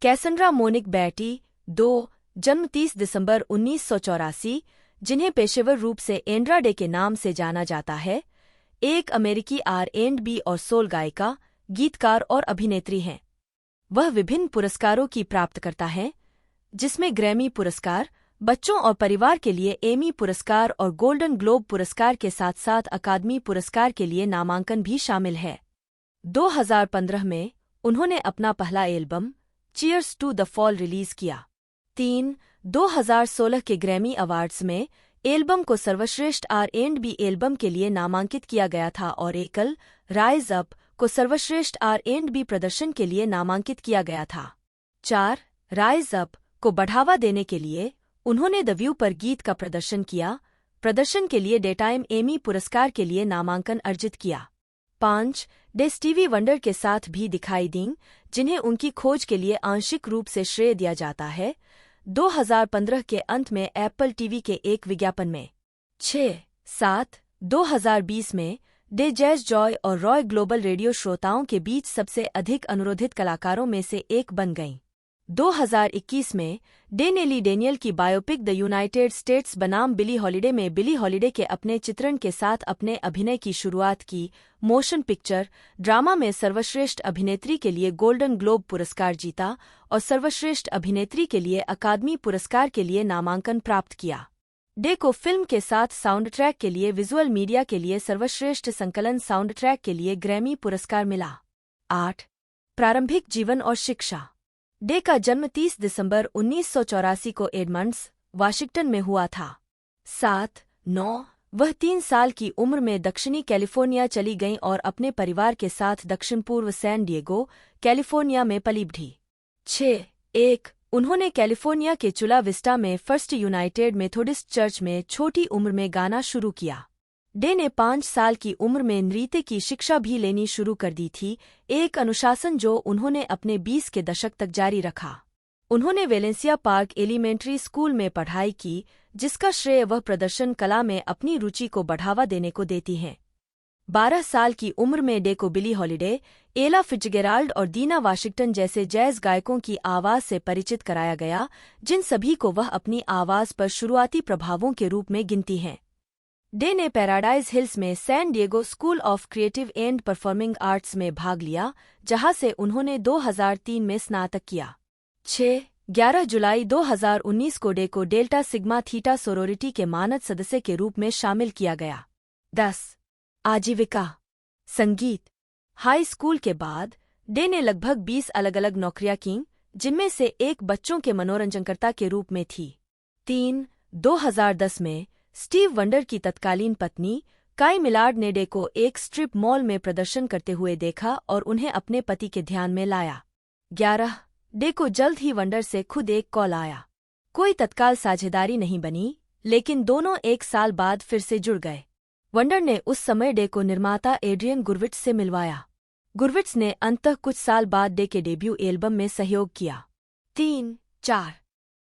कैसंड्रा मोनिक बैटी 2 जन्म 30 दिसंबर 1984, जिन्हें पेशेवर रूप से एंड्रा डे के नाम से जाना जाता है, एक अमेरिकी R&B और सोल गायिका, गीतकार और अभिनेत्री हैं। वह विभिन्न पुरस्कारों की प्राप्तकर्ता हैं, जिसमें ग्रैमी पुरस्कार, बच्चों और परिवार के लिए एमी पुरस्कार और गोल्डन ग्लोब पुरस्कार के साथ साथ अकादमी पुरस्कार के लिए नामांकन भी शामिल है। 2015 में उन्होंने अपना पहला album Cheers to the Fall release किया। 2016 के ग्रैमी अवार्ड्स में एल्बम को सर्वश्रेष्ठ R&B एल्बम के लिए नामांकित किया गया था और एकल राइज अप को सर्वश्रेष्ठ R&B प्रदर्शन के लिए नामांकित किया गया था। 4 राइज अप को बढ़ावा देने के लिए उन्होंने द व्यू पर गीत का प्रदर्शन किया। प्रदर्शन के लिए डेटाइम एमी पुरस्कार के लिए नामांकन अर्जित किया। 5. डे स्टीवी वंडर के साथ भी दिखाई दीं, जिन्हें उनकी खोज के लिए आंशिक रूप से श्रेय दिया जाता है। 2015 के अंत में एप्पल टीवी के एक विज्ञापन में। 6. 7. 2020 में डे जैज जॉय और रॉय ग्लोबल रेडियो श्रोताओं के बीच सबसे अधिक अनुरोधित कलाकारों में से एक बन गईं। 2021 में डे ने ली डेनियल की बायोपिक द यूनाइटेड स्टेट्स बनाम बिली हॉलिडे में बिली हॉलिडे के अपने चित्रण के साथ अपने अभिनय की शुरुआत की। मोशन पिक्चर ड्रामा में सर्वश्रेष्ठ अभिनेत्री के लिए गोल्डन ग्लोब पुरस्कार जीता और सर्वश्रेष्ठ अभिनेत्री के लिए अकादमी पुरस्कार के लिए नामांकन प्राप्त किया। डे को फिल्म के साथ साउंड ट्रैक के लिए विजुअल मीडिया के लिए सर्वश्रेष्ठ संकलन साउंड ट्रैक के लिए ग्रैमी पुरस्कार मिला। 8. प्रारंभिक जीवन और शिक्षा। डे का जन्म 30 दिसंबर 1984 को एडमंड्स, वाशिंगटन में हुआ था। 7. 9. वह 3 साल की उम्र में दक्षिणी कैलिफोर्निया चली गईं और अपने परिवार के साथ दक्षिण पूर्व सैन डिएगो, कैलिफोर्निया में पली बढ़ी। 6. 1. उन्होंने कैलिफोर्निया के चुला विस्टा में फर्स्ट यूनाइटेड मेथोडिस्ट चर्च में छोटी उम्र में गाना शुरू किया। डे ने 5 साल की उम्र में नृत्य की शिक्षा भी लेनी शुरू कर दी थी, एक अनुशासन जो उन्होंने अपने 20 के दशक तक जारी रखा। उन्होंने वेलेंसिया पार्क एलिमेंट्री स्कूल में पढ़ाई की, जिसका श्रेय वह प्रदर्शन कला में अपनी रुचि को बढ़ावा देने को देती हैं। 12 साल की उम्र में डे को बिली हॉलिडे, एला फिट्जगेराल्ड और दीना वाशिंगटन जैसे जैज़ गायकों की आवाज़ से परिचित कराया गया, जिन सभी को वह अपनी आवाज़ पर शुरुआती प्रभावों के रूप में गिनती हैं। डे ने पैराडाइज हिल्स में San Diego School of Creative and Performing Arts में भाग लिया, जहां से उन्होंने 2003 में स्नातक किया। 6. 11 जुलाई 2019 को डे को डेल्टा सिग्मा थीटा सोरोरिटी के मानद सदस्य के रूप में शामिल किया गया। 10. आजीविका। संगीत। हाई स्कूल के बाद डे ने लगभग 20 अलग अलग नौकरियां कीं, जिनमें से एक बच्चों के मनोरंजनकर्ता के रूप में थी। 3. 2010 में स्टीव वंडर की तत्कालीन पत्नी काई मिलार्ड ने डे को एक स्ट्रिप मॉल में प्रदर्शन करते हुए देखा और उन्हें अपने पति के ध्यान में लाया। 11. डे को जल्द ही वंडर से खुद एक कॉल आया। कोई तत्काल साझेदारी नहीं बनी, लेकिन दोनों 1 साल बाद फिर से जुड़ गए। वंडर ने उस समय डे को निर्माता एड्रियन गुरविट्स से मिलवाया। गुरविट्स ने अंततः कुछ साल बाद डे के डेब्यू एल्बम में सहयोग किया। 3. 4.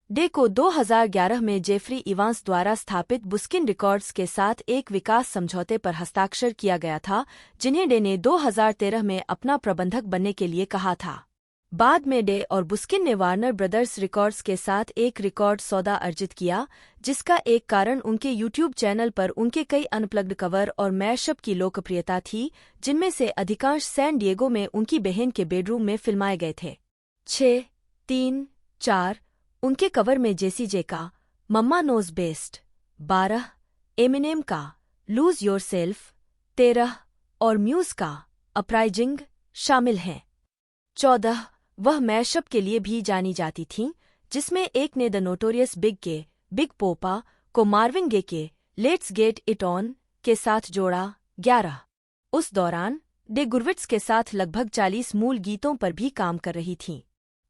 डे को 2011 में जेफरी इवांस द्वारा स्थापित बुस्किन रिकॉर्ड्स के साथ एक विकास समझौते पर हस्ताक्षर किया गया था, जिन्हें डे ने 2013 में अपना प्रबंधक बनने के लिए कहा था। बाद में डे और बुस्किन ने वार्नर ब्रदर्स रिकॉर्ड्स के साथ एक रिकॉर्ड सौदा अर्जित किया, जिसका एक कारण उनके यूट्यूब चैनल पर उनके कई अनप्लग्ड कवर और मैशअप की लोकप्रियता थी, जिनमें से अधिकांश सैन डिएगो में उनकी बहन के बेडरूम में फिल्माए गए थे। 6. 3. 4. उनके कवर में जेसी जे का मम्मा नोज बेस्ट, 12. एमिनेम का लूज योरसेल्फ, 13. और म्यूज का अपराइजिंग शामिल हैं। 14. वह मैशअप के लिए भी जानी जाती थीं, जिसमें एक ने द नोटोरियस बिग के बिग पोपा को मार्विन गे के लेट्स गेट इट ऑन के साथ जोड़ा। 11. उस दौरान डे गुरविट्स के साथ लगभग 40 मूल गीतों पर भी काम कर रही थीं।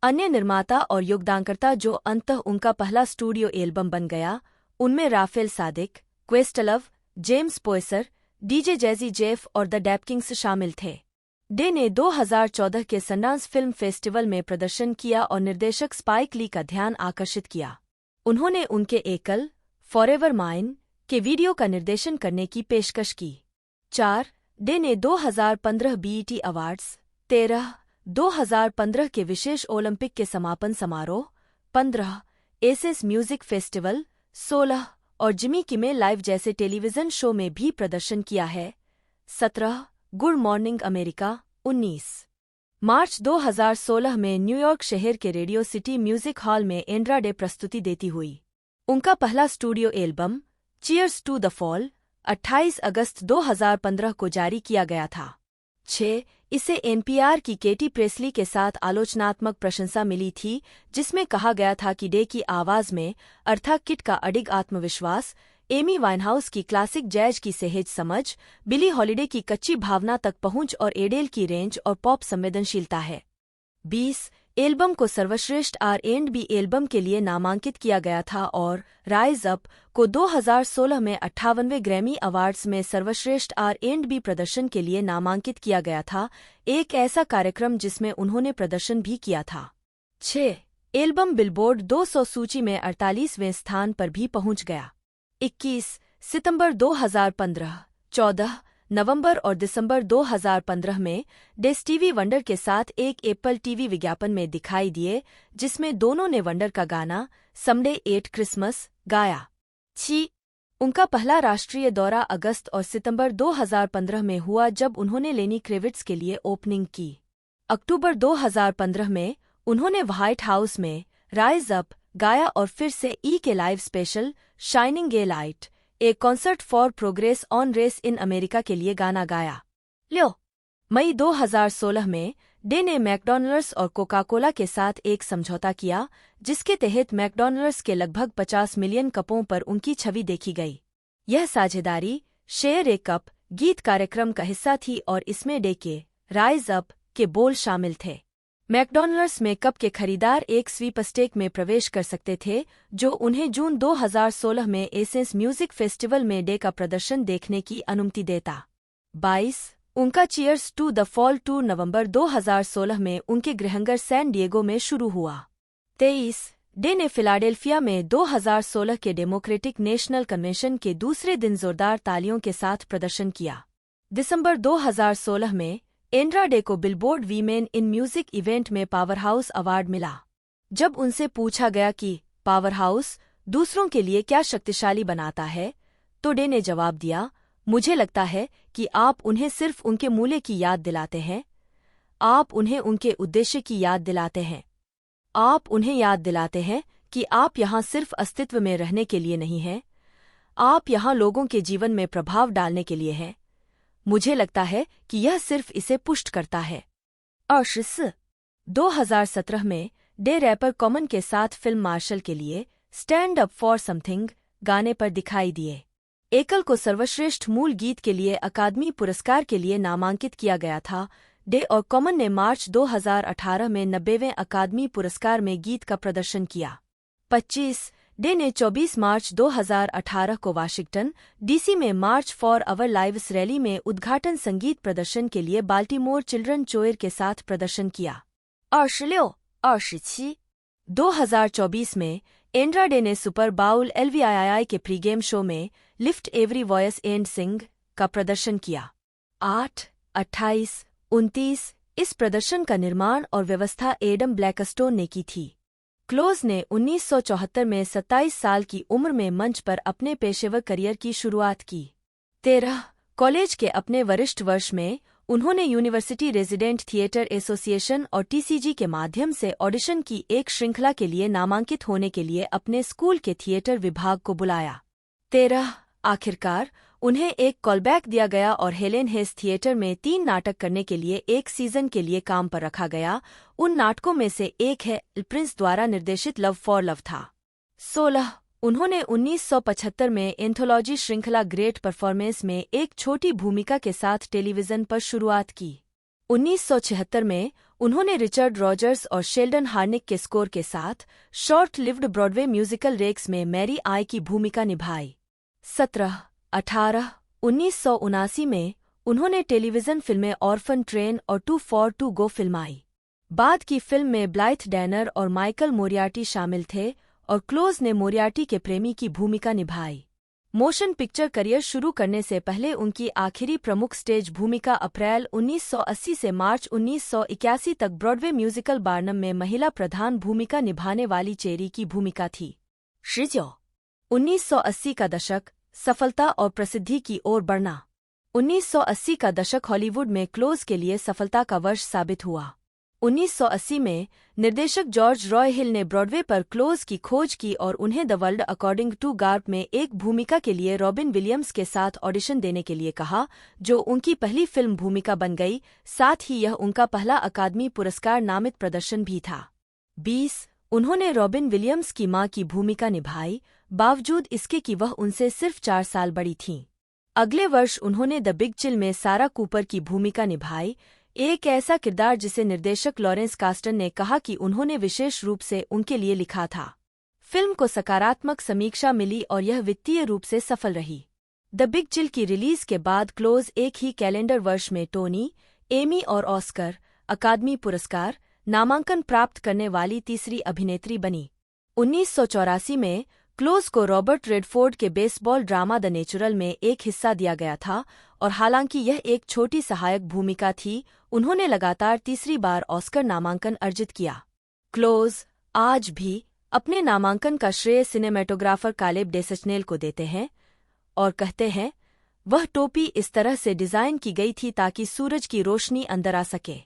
अन्य निर्माता और योगदानकर्ता जो अंततः उनका पहला स्टूडियो एल्बम बन गया, उनमें Raphael Saadiq, Questlove, James Poyser, DJ Jazzy Jeff और द डैपकिंग्स शामिल थे। डे ने 2014 के सनडांस फिल्म फेस्टिवल में प्रदर्शन किया और निर्देशक स्पाइक ली का ध्यान आकर्षित किया। उन्होंने उनके एकल फॉरएवर माइन के वीडियो का निर्देशन करने की पेशकश की। 4. डे ने 2015 बीईटी अवार्ड्स, 13. 2015 के विशेष ओलंपिक के समापन समारोह, 15. एसेस म्यूजिक फेस्टिवल, 16. और जिमी किमेल लाइव जैसे टेलीविजन शो में भी प्रदर्शन किया है। 17. Good morning America, 19. मार्च 2016 में न्यूयॉर्क शहर के रेडियो सिटी म्यूजिक हॉल में एंड्रा डे प्रस्तुति देती हुई। उनका पहला studio album Cheers to the Fall 28 अगस्त 2015 को जारी किया गया था। 6. इसे एनपीआर की केटी प्रेस्ली के साथ आलोचनात्मक प्रशंसा मिली थी, जिसमें कहा गया था कि डे की आवाज में अर्थात किट का अडिग आत्मविश्वास, एमी वाइनहाउस की क्लासिक जैज की सहज समझ, बिली हॉलिडे की कच्ची भावना तक पहुंच और एडेल की रेंज और पॉप संवेदनशीलता है। 20. एल्बम को सर्वश्रेष्ठ R&B एल्बम के लिए नामांकित किया गया था और राइज अप को 2016 में 58वें ग्रैमी अवार्ड्स में सर्वश्रेष्ठ R&B प्रदर्शन के लिए नामांकित किया गया था, एक ऐसा कार्यक्रम जिसमें उन्होंने प्रदर्शन भी किया था। 6. एल्बम बिलबोर्ड 200 सूची में 48वें स्थान पर भी पहुंच गया। 21 सितंबर 2015, 14 नवंबर और दिसंबर 2015 में डे स्टीवी वंडर के साथ एक एप्पल टीवी विज्ञापन में दिखाई दिए, जिसमें दोनों ने वंडर का गाना समडे एट क्रिसमस गाया। 6. उनका पहला राष्ट्रीय दौरा अगस्त और सितंबर 2015 में हुआ जब उन्होंने लेनी क्रेविट्स के लिए ओपनिंग की। अक्टूबर 2015 में उन्होंने व्हाइट हाउस में राइज अप गाया और फिर से ई के live special Shining a Light, a Concert for Progress on Race in America के लिए गाना गाया। मई 2016 में डे ने मैकडॉनल्ड्स और कोका कोला के साथ एक समझौता किया, जिसके तहत मैकडॉनल्ड्स के लगभग 50 मिलियन कपों पर उनकी छवि देखी गई। यह साझेदारी शेयर ए कप गीत कार्यक्रम का हिस्सा थी और इसमें डे के राइज अप के बोल शामिल थे। मैकडॉनल्ड्स में कप के खरीदार एक स्वीपस्टेक में प्रवेश कर सकते थे, जो उन्हें जून 2016 में एसेंस म्यूजिक फेस्टिवल में डे का प्रदर्शन देखने की अनुमति देता। 22 उनका Cheers to the Fall tour नवंबर 2016 में उनके गृहनगर सैन डिएगो में शुरू हुआ। 23 डे ने फिलाडेल्फिया में 2016 के डेमोक्रेटिक नेशनल कन्वेंशन के दूसरे दिन जोरदार तालियों के साथ प्रदर्शन किया। दिसंबर 2016 में एंड्रा डे को billboard women in music event में पावर हाउस अवार्ड मिला। जब उनसे पूछा गया कि पावर हाउस दूसरों के लिए क्या शक्तिशाली बनाता है, तो डे ने जवाब दिया, मुझे लगता है कि आप उन्हें सिर्फ उनके मूल्य की याद दिलाते हैं, आप उन्हें उनके उद्देश्य की याद दिलाते हैं, आप उन्हें याद दिलाते हैं कि आप यहाँ सिर्फ अस्तित्व में रहने के लिए नहीं हैं, आप यहाँ लोगों के जीवन में प्रभाव डालने के लिए हैं। मुझे लगता है कि यह सिर्फ इसे पुष्ट करता है। 2017 में डे रैपर कॉमन के साथ फिल्म मार्शल के लिए स्टैंड अप फॉर समथिंग गाने पर दिखाई दिए। एकल को सर्वश्रेष्ठ मूल गीत के लिए अकादमी पुरस्कार के लिए नामांकित किया गया था। डे और कॉमन ने मार्च 2018 में 90वें अकादमी पुरस्कार में गीत का प्रदर्शन किया। 25 डे ने 24 मार्च 2018 को वाशिंगटन डीसी में मार्च फॉर अवर लाइव्स रैली में उद्घाटन संगीत प्रदर्शन के लिए बाल्टीमोर चिल्ड्रन चोयर के साथ प्रदर्शन किया। 26 2024 में एंड्रा डे ने सुपर बाउल LVII के प्रीगेम शो में लिफ्ट एवरी वॉइस एंड सिंग का प्रदर्शन किया। 28 29 इस प्रदर्शन का निर्माण और व्यवस्था एडम ब्लैकस्टोन ने की थी। क्लोज ने 1974 में 27 साल की उम्र में मंच पर अपने पेशेवर करियर की शुरुआत की। 13 कॉलेज के अपने वरिष्ठ वर्ष में उन्होंने यूनिवर्सिटी रेजिडेंट थिएटर एसोसिएशन और TCG के माध्यम से ऑडिशन की एक श्रृंखला के लिए नामांकित होने के लिए अपने स्कूल के थिएटर विभाग को बुलाया। 13 आखिरकार उन्हें एक कॉलबैक दिया गया और हेलेन हेस थिएटर में 3 नाटक करने के लिए एक सीजन के लिए काम पर रखा गया। उन नाटकों में से एक है प्रिंस द्वारा निर्देशित लव फॉर लव था। 16 उन्होंने 1975 में एंथोलॉजी श्रृंखला ग्रेट परफॉर्मेंस में एक छोटी भूमिका के साथ टेलीविजन पर शुरुआत की। 1976 में उन्होंने रिचर्ड रॉजर्स और शेल्डन हार्निक के स्कोर के साथ short lived Broadway musical Rex में मैरी आई की भूमिका निभाई। 17 18 1979 में उन्होंने टेलीविजन फिल्में ऑर्फन ट्रेन और टू फॉर टू गो फिल्माई। बाद की फिल्म में ब्लाइथ डैनर और माइकल मोरियार्टी शामिल थे और क्लोज ने मोरियार्टी के प्रेमी की भूमिका निभाई। मोशन पिक्चर करियर शुरू करने से पहले उनकी आखिरी प्रमुख स्टेज भूमिका अप्रैल 1980 से मार्च 1981 तक ब्रॉडवे म्यूजिकल बार्नम में महिला प्रधान भूमिका निभाने वाली चेरी की भूमिका थी। 1980 का दशक सफलता और प्रसिद्धि की ओर बढ़ना। 1980 का दशक हॉलीवुड में क्लोज के लिए सफलता का वर्ष साबित हुआ। 1980 में निर्देशक जॉर्ज रॉय हिल ने ब्रॉडवे पर क्लोज की खोज की और उन्हें The World According to Garp में एक भूमिका के लिए रॉबिन विलियम्स के साथ ऑडिशन देने के लिए कहा, जो उनकी पहली फिल्म भूमिका बन गई। साथ ही यह उनका पहला अकादमी पुरस्कार नामित प्रदर्शन भी था। 20 उन्होंने रॉबिन विलियम्स की मां की भूमिका निभाई, बावजूद इसके कि वह उनसे सिर्फ 4 साल बड़ी थीं। अगले वर्ष उन्होंने द बिग चिल में सारा कूपर की भूमिका निभाई। एक ऐसा किरदार जिसे निर्देशक लॉरेंस कास्टन ने कहा कि उन्होंने विशेष रूप से उनके लिए लिखा था। फिल्म को सकारात्मक समीक्षा मिली और यह वित्तीय रूप से सफल रही। द बिग चिल की रिलीज के बाद क्लोज एक ही कैलेंडर वर्ष में टोनी, एमी और ऑस्कर अकादमी पुरस्कार नामांकन प्राप्त करने वाली तीसरी अभिनेत्री बनी। 1984 में क्लोज को रॉबर्ट रेडफोर्ड के बेसबॉल ड्रामा द नेचुरल में एक हिस्सा दिया गया था और हालांकि यह एक छोटी सहायक भूमिका थी, उन्होंने लगातार तीसरी बार ऑस्कर नामांकन अर्जित किया। क्लोज आज भी अपने नामांकन का श्रेय सिनेमेटोग्राफर कालेब डेसचनेल को देते हैं और कहते हैं, वह टोपी इस तरह से डिजाइन की गई थी ताकि सूरज की रोशनी अंदर आ सके।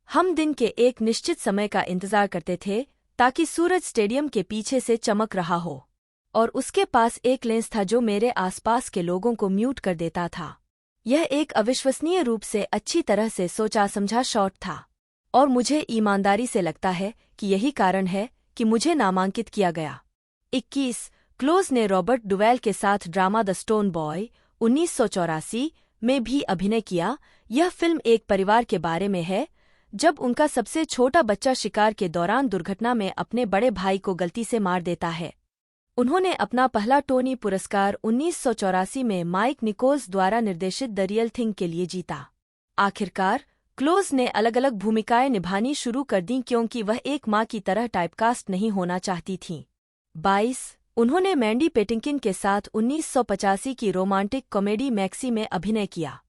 हम दिन के एक निश्चित समय का इंतजार करते थे ताकि सूरज स्टेडियम के पीछे से चमक रहा हो और उसके पास एक लेंस था जो मेरे आसपास के लोगों को म्यूट कर देता था। यह एक अविश्वसनीय रूप से अच्छी तरह से सोचा समझा शॉट था और मुझे ईमानदारी से लगता है कि यही कारण है कि मुझे नामांकित किया गया। 21 क्लोज ने रॉबर्ट डुवेल के साथ ड्रामा द स्टोन बॉय 1984 में भी अभिनय किया। यह फिल्म एक परिवार के बारे में है जब उनका सबसे छोटा बच्चा शिकार के दौरान दुर्घटना में अपने बड़े भाई को गलती से मार देता है। उन्होंने अपना पहला टोनी पुरस्कार 1984 में माइक निकोल्स द्वारा निर्देशित द रियल थिंग के लिए जीता। आखिरकार क्लोज ने अलग अलग भूमिकाएं निभानी शुरू कर दी क्योंकि वह एक मां की तरह टाइपकास्ट नहीं होना चाहती थीं। 22 उन्होंने मैंडी पेटिंकिन के साथ 1985 की रोमांटिक कॉमेडी मैक्सी में अभिनय किया।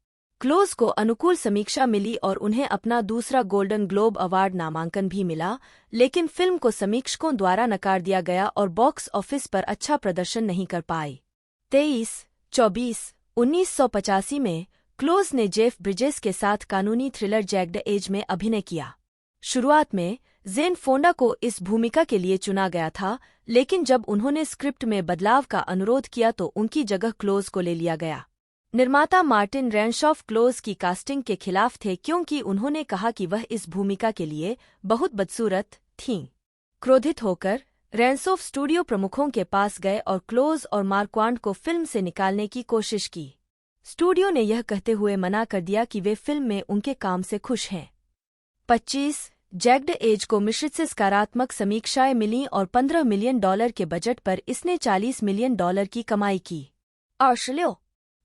क्लोज को अनुकूल समीक्षा मिली और उन्हें अपना दूसरा गोल्डन ग्लोब अवार्ड नामांकन भी मिला, लेकिन फिल्म को समीक्षकों द्वारा नकार दिया गया और बॉक्स ऑफिस पर अच्छा प्रदर्शन नहीं कर पाई। 23-24 1985 में क्लोज ने जेफ ब्रिजेस के साथ कानूनी थ्रिलर जैग्ड एज में अभिनय किया। शुरुआत में जेन फोंडा को इस भूमिका के लिए चुना गया था, लेकिन जब उन्होंने स्क्रिप्ट में बदलाव का अनुरोध किया तो उनकी जगह क्लोज को ले लिया गया। निर्माता मार्टिन रैंशॉफ क्लोज की कास्टिंग के खिलाफ थे क्योंकि उन्होंने कहा कि वह इस भूमिका के लिए बहुत बदसूरत थीं। क्रोधित होकर रैंसोफ स्टूडियो प्रमुखों के पास गए और क्लोज और मार्क्वांड को फिल्म से निकालने की कोशिश की। स्टूडियो ने यह कहते हुए मना कर दिया कि वे फिल्म में उनके काम से खुश हैं। 25 जैग्ड एज को मिश्रित से सकारात्मक समीक्षाएं मिलीं और $15 मिलियन के बजट पर इसने $40 मिलियन की कमाई की। ऑस्ट्रेलिया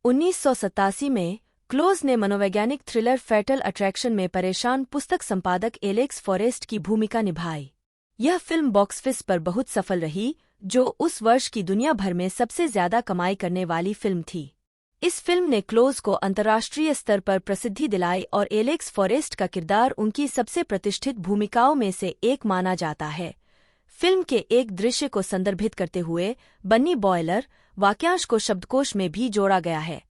1987 में क्लोज ने मनोवैज्ञानिक थ्रिलर फैटल अट्रैक्शन में परेशान पुस्तक संपादक एलेक्स फॉरेस्ट की भूमिका निभाई। यह फिल्म बॉक्स ऑफिस पर बहुत सफल रही, जो उस वर्ष की दुनिया भर में सबसे ज्यादा कमाई करने वाली फिल्म थी। इस फिल्म ने क्लोज को अंतर्राष्ट्रीय स्तर पर प्रसिद्धि दिलाई और एलेक्स फॉरेस्ट का किरदार उनकी सबसे प्रतिष्ठित भूमिकाओं में से एक माना जाता है। फिल्म के एक दृश्य को संदर्भित करते हुए बन्नी बॉयलर वाक्यांश को शब्दकोश में भी जोड़ा गया है।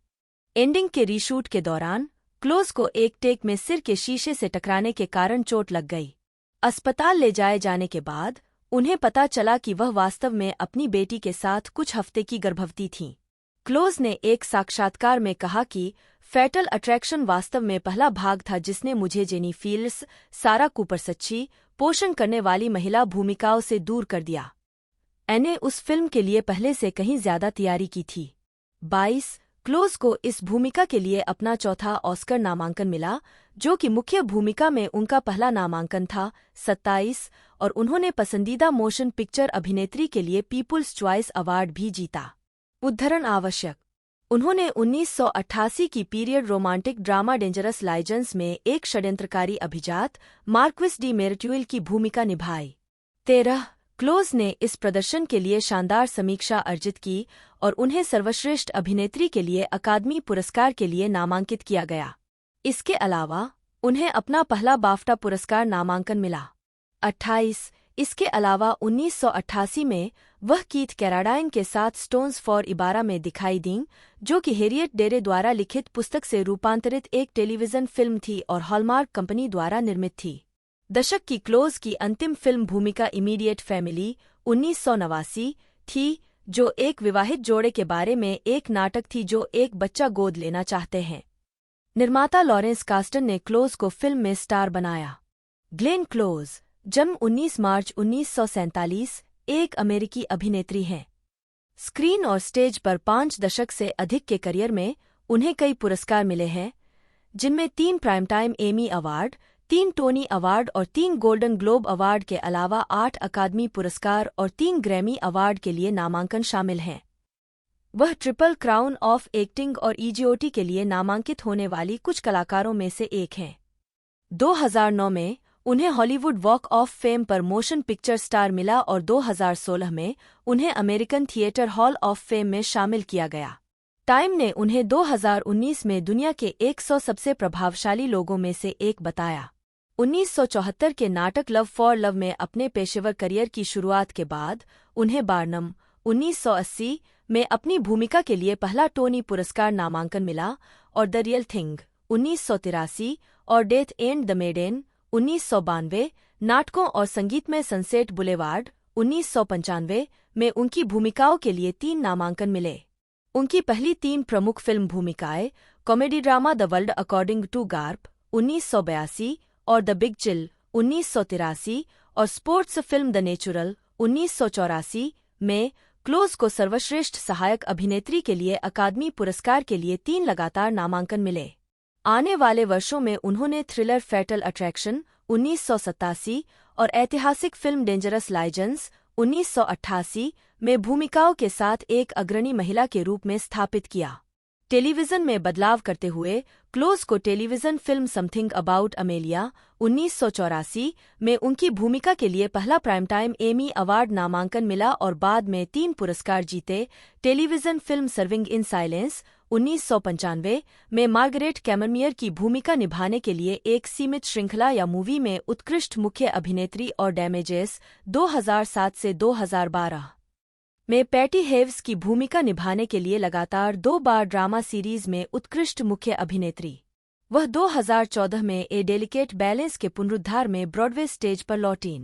एंडिंग के रीशूट के दौरान क्लोज को एक टेक में सिर के शीशे से टकराने के कारण चोट लग गई। अस्पताल ले जाए जाने के बाद उन्हें पता चला कि वह वास्तव में अपनी बेटी के साथ कुछ हफ्ते की गर्भवती थीं। क्लोज ने एक साक्षात्कार में कहा कि फैटल अट्रैक्शन वास्तव में पहला भाग था जिसने मुझे जेनी फील्ड्स, सारा कूपर सच्ची, पोषण करने वाली महिला भूमिकाओं से दूर कर दिया। मैंने उस फिल्म के लिए पहले से कहीं ज्यादा तैयारी की थी। 22 क्लोज को इस भूमिका के लिए अपना चौथा ऑस्कर नामांकन मिला, जो कि मुख्य भूमिका में उनका पहला नामांकन था। 27 और उन्होंने पसंदीदा मोशन पिक्चर अभिनेत्री के लिए पीपुल्स चॉइस अवार्ड भी जीता। उद्धरण आवश्यक। उन्होंने 1988 की पीरियड रोमांटिक ड्रामा डेंजरस लाइजेंस में एक षड्यंत्रकारी अभिजात मार्क्विस डी मेरिट्यूल की भूमिका निभाई। 13 क्लोज ने इस प्रदर्शन के लिए शानदार समीक्षा अर्जित की और उन्हें सर्वश्रेष्ठ अभिनेत्री के लिए अकादमी पुरस्कार के लिए नामांकित किया गया। इसके अलावा उन्हें अपना पहला बाफ्टा पुरस्कार नामांकन मिला। 28 इसके अलावा 1988 में वह कीथ कैराडाइन के साथ स्टोन्स फॉर इबारा में दिखाई दीं, जो कि हैरियट डेरे द्वारा लिखित पुस्तक से रूपांतरित एक टेलीविजन फिल्म थी और हॉलमार्क कंपनी द्वारा निर्मित थी। दशक की क्लोज की अंतिम फिल्म भूमिका इमीडिएट फैमिली 1989 थी, जो एक विवाहित जोड़े के बारे में एक नाटक थी जो एक बच्चा गोद लेना चाहते हैं। निर्माता लॉरेंस कास्टन ने क्लोज को फिल्म में स्टार बनाया। ग्लेन क्लोज जन्म 19 मार्च 1947 एक अमेरिकी अभिनेत्री हैं। स्क्रीन और स्टेज पर 5 दशक से अधिक के करियर में उन्हें कई पुरस्कार मिले हैं, जिनमें 3 prime time Emmy award, 3 Tony award और 3 गोल्डन ग्लोब अवार्ड के अलावा 8 अकादमी पुरस्कार और 3 ग्रैमी अवार्ड के लिए नामांकन शामिल हैं। वह ट्रिपल क्राउन ऑफ एक्टिंग और ईजीओटी के लिए नामांकित होने वाली कुछ कलाकारों में से एक हैं। 2009 में उन्हें हॉलीवुड वॉक ऑफ फेम पर मोशन पिक्चर स्टार मिला और 2016 में उन्हें American theatre hall of fame में शामिल किया गया। टाइम ने उन्हें 2019 में दुनिया के 100 सबसे प्रभावशाली लोगों में से एक बताया। 1974 के नाटक लव फॉर लव में अपने पेशेवर करियर की शुरुआत के बाद उन्हें बार्नम 1980 में अपनी भूमिका के लिए पहला टोनी पुरस्कार नामांकन मिला और द रियल थिंग 1983 और डेथ एंड द मेडेन 1992 नाटकों और संगीतमय सनसेट बुलेवार्ड 1995 में उनकी भूमिकाओं के लिए 3 नामांकन मिले। उनकी पहली 3 प्रमुख फिल्म भूमिकाएं comedy drama The World According to Garp 1982 और द बिग चिल 1983 और स्पोर्ट्स फिल्म द नेचुरल 1984 में क्लोज को सर्वश्रेष्ठ सहायक अभिनेत्री के लिए अकादमी पुरस्कार के लिए 3 लगातार नामांकन मिले। आने वाले वर्षों में उन्होंने थ्रिलर फैटल अट्रैक्शन 1987 और ऐतिहासिक फिल्म डेंजरस लाइजेंड्स 1988 में भूमिकाओं के साथ एक अग्रणी महिला के रूप में स्थापित किया। टेलीविजन में बदलाव करते हुए क्लोज को television film something about Amelia 1984 में उनकी भूमिका के लिए पहला प्राइम टाइम एमी अवार्ड नामांकन मिला और बाद में 3 पुरस्कार जीते। Television film Serving in silence 1995 में मार्गरेट कैमरमियर की भूमिका निभाने के लिए एक सीमित श्रृंखला या मूवी में उत्कृष्ट मुख्य अभिनेत्री और डैमेजेस 2007 से 2012 में पैटी हेव्स की भूमिका निभाने के लिए लगातार 2 बार ड्रामा सीरीज में उत्कृष्ट मुख्य अभिनेत्री। वह 2014 में ए डेलिकेट बैलेंस के पुनरुद्धार में ब्रॉडवे स्टेज पर लौटीं।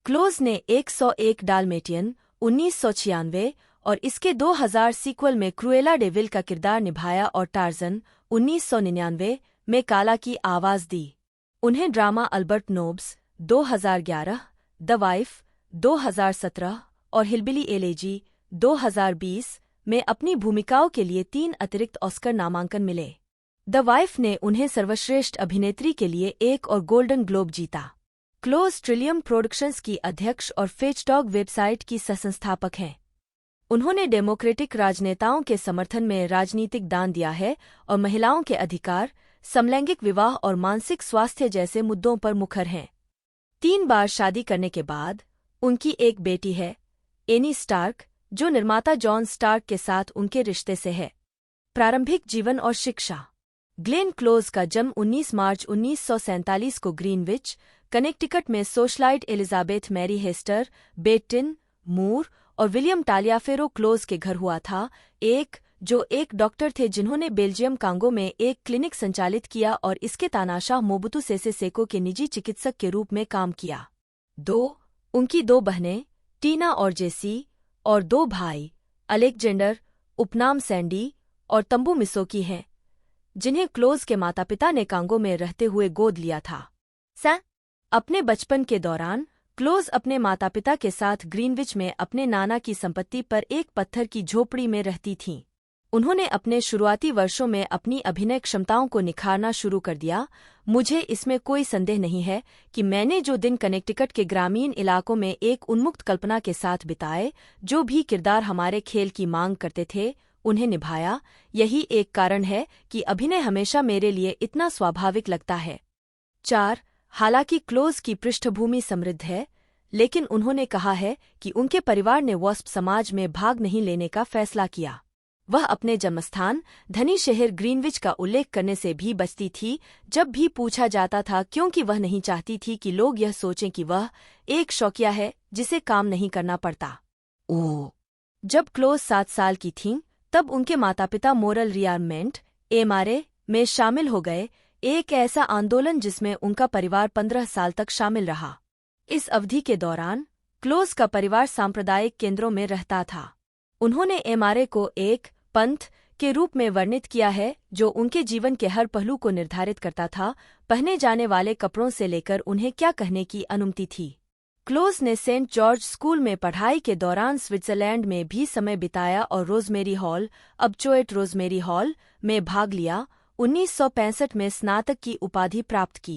क्लोज ने 101 डाल्मेटियन 1996 और इसके 2000 सीक्वल में क्रूएला डे विल का किरदार निभाया और टार्जन 1999 में काला की आवाज दी। उन्हें drama Albert knobs 2011, the wife 2017 और हिलबिली एलेजी 2020 में अपनी भूमिकाओं के लिए 3 अतिरिक्त ऑस्कर नामांकन मिले। द वाइफ ने उन्हें सर्वश्रेष्ठ अभिनेत्री के लिए 1 और गोल्डन ग्लोब जीता। क्लोज ट्रिलियम प्रोडक्शंस की अध्यक्ष और फेचडॉग वेबसाइट की सहसंस्थापक हैं। उन्होंने डेमोक्रेटिक राजनेताओं के समर्थन में राजनीतिक दान दिया है और महिलाओं के अधिकार, समलैंगिक विवाह और मानसिक स्वास्थ्य जैसे मुद्दों पर मुखर हैं। 3 बार शादी करने के बाद उनकी एक बेटी है, एनी स्टार्क, जो निर्माता जॉन स्टार्क के साथ उनके रिश्ते से है। प्रारंभिक जीवन और शिक्षा। ग्लेन क्लोज का जन्म 19 मार्च 1947 को ग्रीनविच, कनेक्टिकट में सोशलाइट एलिजाबेथ मैरी हेस्टर, बेटिन मूर और विलियम टालियाफेरो क्लोज के घर हुआ था, जो एक डॉक्टर थे जिन्होंने बेल्जियम कांगो में एक क्लिनिक संचालित किया और इसके तानाशाह मोबुतु सेसे सेको के निजी चिकित्सक के रूप में काम किया। 2 उनकी 2 बहनें टीना और जेसी और 2 भाई अलेक्जेंडर, उपनाम सैंडी और तंबू मिसोकी हैं, जिन्हें क्लोज के माता-पिता ने कांगो में रहते हुए गोद लिया था। अपने बचपन के दौरान क्लोज अपने माता-पिता के साथ ग्रीनविच में अपने नाना की संपत्ति पर एक पत्थर की झोपड़ी में रहती थीं। उन्होंने अपने शुरुआती वर्षों में अपनी अभिनय क्षमताओं को निखारना शुरू कर दिया। मुझे इसमें कोई संदेह नहीं है कि मैंने जो दिन कनेक्टिकट के ग्रामीण इलाकों में एक उन्मुक्त कल्पना के साथ बिताए, जो भी किरदार हमारे खेल की मांग करते थे, उन्हें निभाया। यही एक कारण है कि अभिनय हमेशा मेरे लिए इतना स्वाभाविक लगता है। 4 हालांकि क्लोज की पृष्ठभूमि समृद्ध है, लेकिन उन्होंने कहा है कि उनके परिवार ने वॉस्प समाज में भाग नहीं लेने का फैसला किया। वह अपने जन्मस्थान धनी शहर ग्रीनविच का उल्लेख करने से भी बचती थी जब भी पूछा जाता था, क्योंकि वह नहीं चाहती थी कि लोग यह सोचें कि वह एक शौकिया है जिसे काम नहीं करना पड़ता। जब क्लोज 7 साल की थीं, तब उनके माता-पिता मोरल रियारमेंट (MRA) में शामिल हो गए, एक ऐसा आंदोलन जिसमें उनका परिवार 15 साल तक शामिल रहा। इस अवधि के दौरान क्लोज का परिवार सांप्रदायिक केंद्रों में रहता था। उन्होंने MRA को एक पंथ के रूप में वर्णित किया है जो उनके जीवन के हर पहलू को निर्धारित करता था, पहने जाने वाले कपड़ों से लेकर उन्हें क्या कहने की अनुमति थी। क्लोज ने सेंट जॉर्ज स्कूल में पढ़ाई के दौरान स्विट्जरलैंड में भी समय बिताया और रोजमेरी हॉल, अब चोएट रोजमेरी हॉल, में भाग लिया। 1965 में स्नातक की उपाधि प्राप्त की।